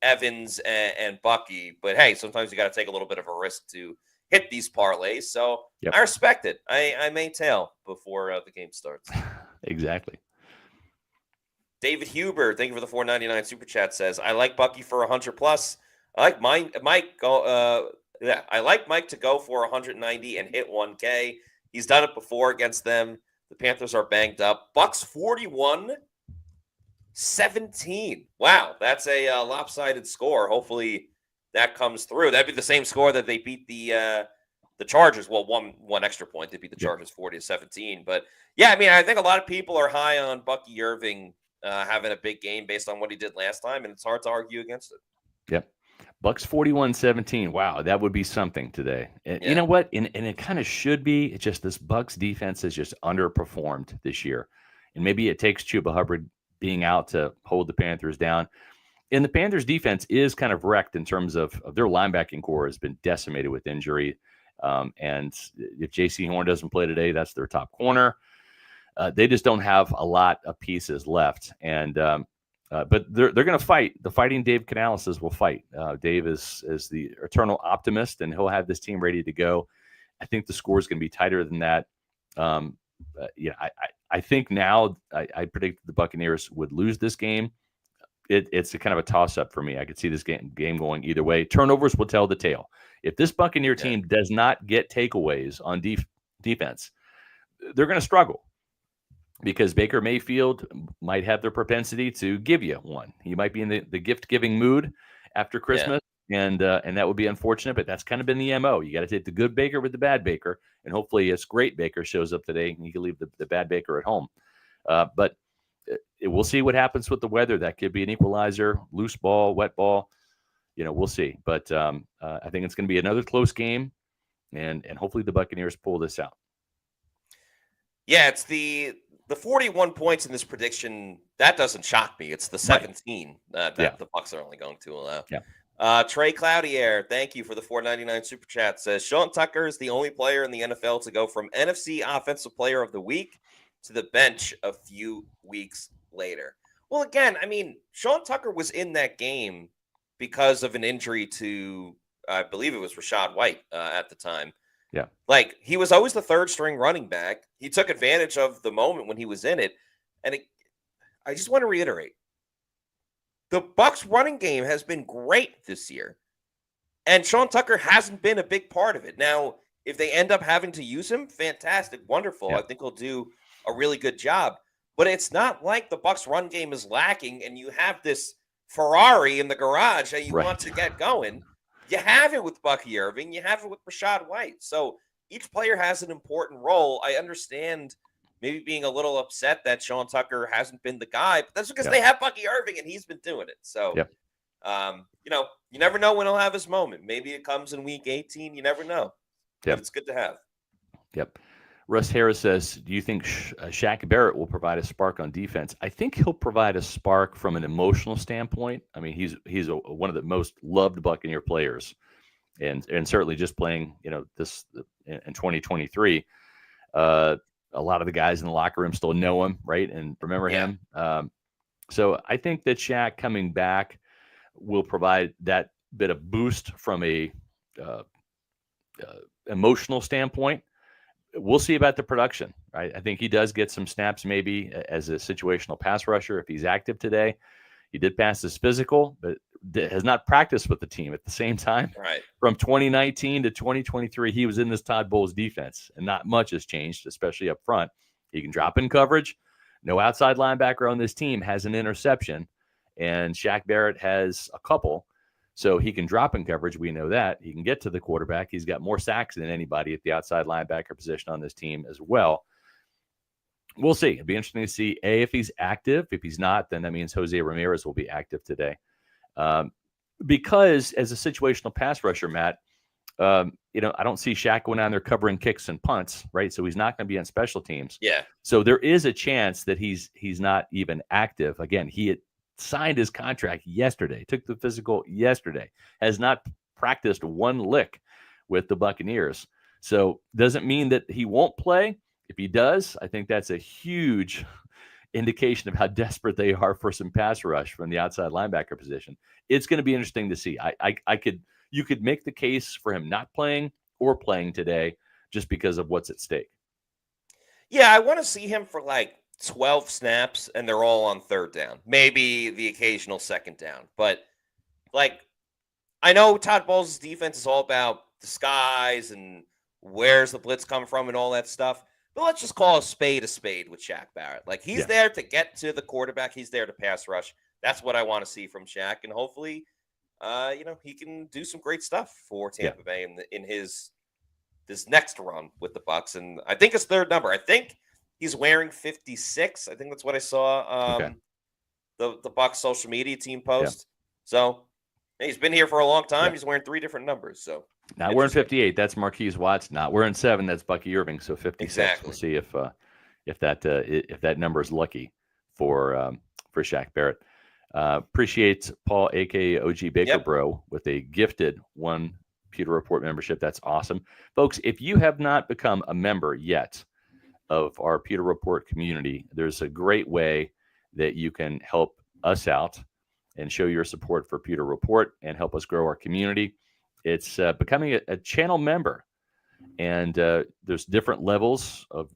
Speaker 1: Evans and Bucky, but hey, sometimes you got to take a little bit of a risk to hit these parlays. So I respect it. I may tail before the game starts.
Speaker 2: Exactly.
Speaker 1: David Huber, thank you for the $4.99 super chat, says, I like Bucky for 100 plus. I like Mike to go for 190 and hit 1K. He's done it before against them. The Panthers are banged up. Bucs 41-17. Wow, that's a lopsided score. Hopefully that comes through. That'd be the same score that they beat the the Chargers, well, one extra point. They beat the Chargers 40-17. But yeah, I mean, I think a lot of people are high on Bucky Irving having a big game based on what he did last time, and it's hard to argue against it.
Speaker 2: Yep. Bucs 41-17. Wow, that would be something today. And you know what? And it kind of should be. It's just this Bucs defense has just underperformed this year. And maybe it takes Chuba Hubbard being out to hold the Panthers down. And the Panthers defense is kind of wrecked in terms of their linebacking core has been decimated with injury. And if J.C. Horn doesn't play today, that's their top corner. They just don't have a lot of pieces left. And but they're going to fight. The Fighting Dave Canales will fight. Dave is the eternal optimist, and he'll have this team ready to go. I think the score is going to be tighter than that. I think now I predict the Buccaneers would lose this game. It's a kind of a toss-up for me. I could see this game going either way. Turnovers will tell the tale. If this Buccaneer team does not get takeaways on defense, they're going to struggle because Baker Mayfield might have the propensity to give you one. He might be in the gift-giving mood after Christmas, and that would be unfortunate, but that's kind of been the MO. You got to take the good Baker with the bad Baker, and hopefully this great Baker shows up today, and you can leave the bad Baker at home. But we'll see what happens with the weather. That could be an equalizer, loose ball, wet ball. We'll see. But I think it's going to be another close game, and hopefully the Buccaneers pull this out. Yeah,
Speaker 1: it's the 41 points in this prediction. That doesn't shock me. It's the 17 that the Bucs are only going to allow.
Speaker 2: Yeah.
Speaker 1: Trey Cloutier, thank you for the $4.99 super chat. Says Sean Tucker is the only player in the NFL to go from NFC Offensive Player of the Week to the bench a few weeks later. Well, again, I mean, Sean Tucker was in that game because of an injury to, I believe it was Rachaad White at the time.
Speaker 2: Yeah.
Speaker 1: Like, he was always the third string running back. He took advantage of the moment when he was in it. And I just want to reiterate, the Bucs running game has been great this year. And Sean Tucker hasn't been a big part of it. Now, if they end up having to use him, fantastic, wonderful.
Speaker 2: Yeah.
Speaker 1: I think he'll do a really good job. But it's not like the Bucs run game is lacking and you have this Ferrari in the garage that you want to get going. You have it with Bucky Irving. You have it with Rachaad White. So each player has an important role. I understand maybe being a little upset that Sean Tucker hasn't been the guy, but that's because they have Bucky Irving and he's been doing it. So, you never know when he'll have his moment. Maybe it comes in week 18. You never know. But it's good to have.
Speaker 2: Yep. Russ Harris says, do you think Shaq Barrett will provide a spark on defense? I think he'll provide a spark from an emotional standpoint. I mean, he's one of the most loved Buccaneer players, and certainly just playing, this in 2023. A lot of the guys in the locker room still know him, right, and remember him. So I think that Shaq coming back will provide that bit of boost from a emotional standpoint. We'll see about the production, right? I think he does get some snaps maybe as a situational pass rusher if he's active today. He did pass his physical, but has not practiced with the team at the same time.
Speaker 1: Right.
Speaker 2: From 2019 to 2023, he was in this Todd Bowles defense, and not much has changed, especially up front. He can drop in coverage. No outside linebacker on this team has an interception, and Shaq Barrett has a couple. So he can drop in coverage. We know that. He can get to the quarterback. He's got more sacks than anybody at the outside linebacker position on this team as well. We'll see. It'll be interesting to see, if he's active. If he's not, then that means Jose Ramirez will be active today. Because as a situational pass rusher, Matt, I don't see Shaq going on there covering kicks and punts, right? So he's not going to be on special teams.
Speaker 1: Yeah.
Speaker 2: So there is a chance that he's not even active. Again, he had signed his contract yesterday, took the physical yesterday, has not practiced one lick with the Buccaneers. So doesn't mean that he won't play. If he does, I think that's a huge indication of how desperate they are for some pass rush from the outside linebacker position. It's going to be interesting to see. You could make the case for him not playing or playing today just because of what's at stake.
Speaker 1: Yeah, I want to see him for like 12 snaps, and they're all on third down. Maybe the occasional second down. But, I know Todd Bowles' defense is all about disguise and where's the blitz coming from and all that stuff. But let's just call a spade with Shaq Barrett. He's there to get to the quarterback. He's there to pass rush. That's what I want to see from Shaq. And hopefully, he can do some great stuff for Tampa Bay in his this next run with the Bucs, and I think his third number. I think he's wearing 56. I think that's what I saw. The Bucs social media team post. So he's been here for a long time. He's wearing 3 different numbers. So
Speaker 2: not wearing 58. That's Marquise Watts. Not wearing 7. That's Bucky Irving. So 56. Exactly. We'll see if that number is lucky for Shaq Barrett. Appreciate Paul, aka OG Baker Bro, with a gifted 1 Pewter Report membership. That's awesome, folks. If you have not become a member yet of our Pewter Report community, there's a great way that you can help us out and show your support for Pewter Report and help us grow our community. It's becoming a channel member, and there's different levels of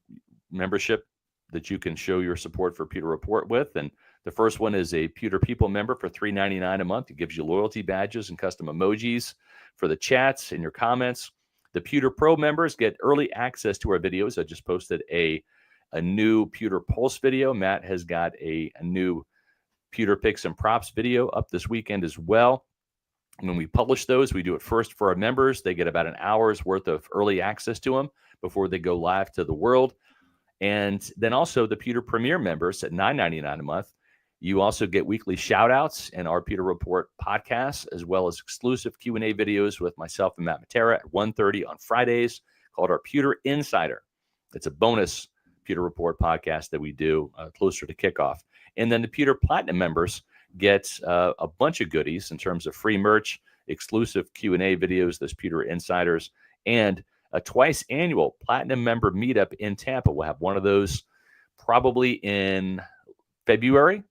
Speaker 2: membership that you can show your support for Pewter Report with. And the first one is a Pewter People member for $3.99 a month. It gives you loyalty badges and custom emojis for the chats and your comments. The Pewter Pro members get early access to our videos. I just posted a new Pewter Pulse video. Matt has got a new Pewter Picks and Props video up this weekend as well. When we publish those, we do it first for our members. They get about an hour's worth of early access to them before they go live to the world. And then also the Pewter Premier members at $9.99 a month. You also get weekly shout-outs in our Pewter Report podcast, as well as exclusive Q&A videos with myself and Matt Matera at 1:30 on Fridays, called our Pewter Insider. It's a bonus Pewter Report podcast that we do closer to kickoff. And then the Pewter Platinum members get a bunch of goodies in terms of free merch, exclusive Q&A videos, those Pewter Insiders, and a twice annual Platinum member meetup in Tampa. We'll have one of those probably in February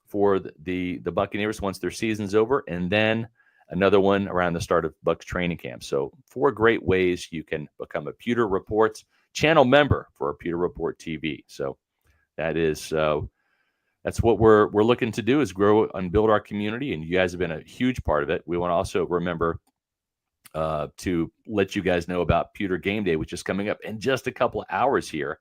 Speaker 2: for the Buccaneers once their season's over, and then another one around the start of Bucs training camp. So 4 great ways you can become a Pewter Report channel member for our Pewter Report TV. So that is that's what we're looking to do, is grow and build our community, and you guys have been a huge part of it. We want to also remember to let you guys know about Pewter Game Day, which is coming up in just a couple of hours here.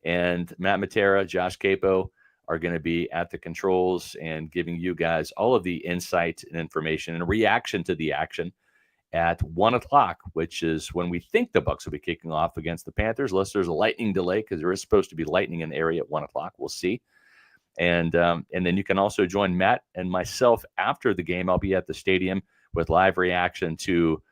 Speaker 2: And Matt Matera, Josh Capo are going to be at the controls and giving you guys all of the insight and information and reaction to the action at 1 o'clock, which is when we think the Bucs will be kicking off against the Panthers, unless there's a lightning delay, because there is supposed to be lightning in the area at 1 o'clock. We'll see. And then you can also join Matt and myself after the game. I'll be at the stadium with live reaction to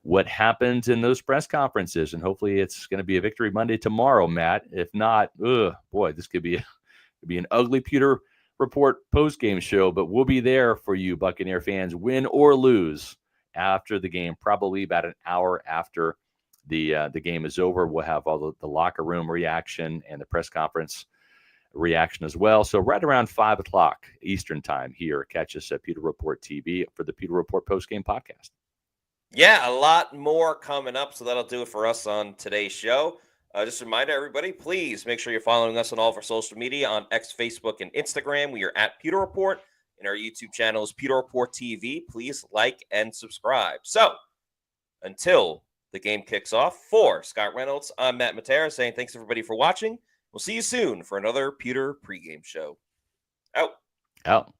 Speaker 2: what happened in those press conferences. And hopefully it's going to be a Victory Monday tomorrow, Matt. If not, this could be an ugly Pewter Report post-game show, but we'll be there for you, Buccaneer fans, win or lose, after the game, probably about an hour after the game is over. We'll have all the locker room reaction and the press conference reaction as well. So right around 5 o'clock Eastern time here, catch us at Pewter Report TV for the Pewter Report post-game podcast.
Speaker 1: Yeah, a lot more coming up, so that'll do it for us on today's show. Just a reminder, everybody, please make sure you're following us on all of our social media on X, Facebook, and Instagram. We are at Pewter Report, and our YouTube channel is Pewter Report TV. Please like and subscribe. So, until the game kicks off, for Scott Reynolds, I'm Matt Matera saying thanks, everybody, for watching. We'll see you soon for another Pewter pregame show. Out.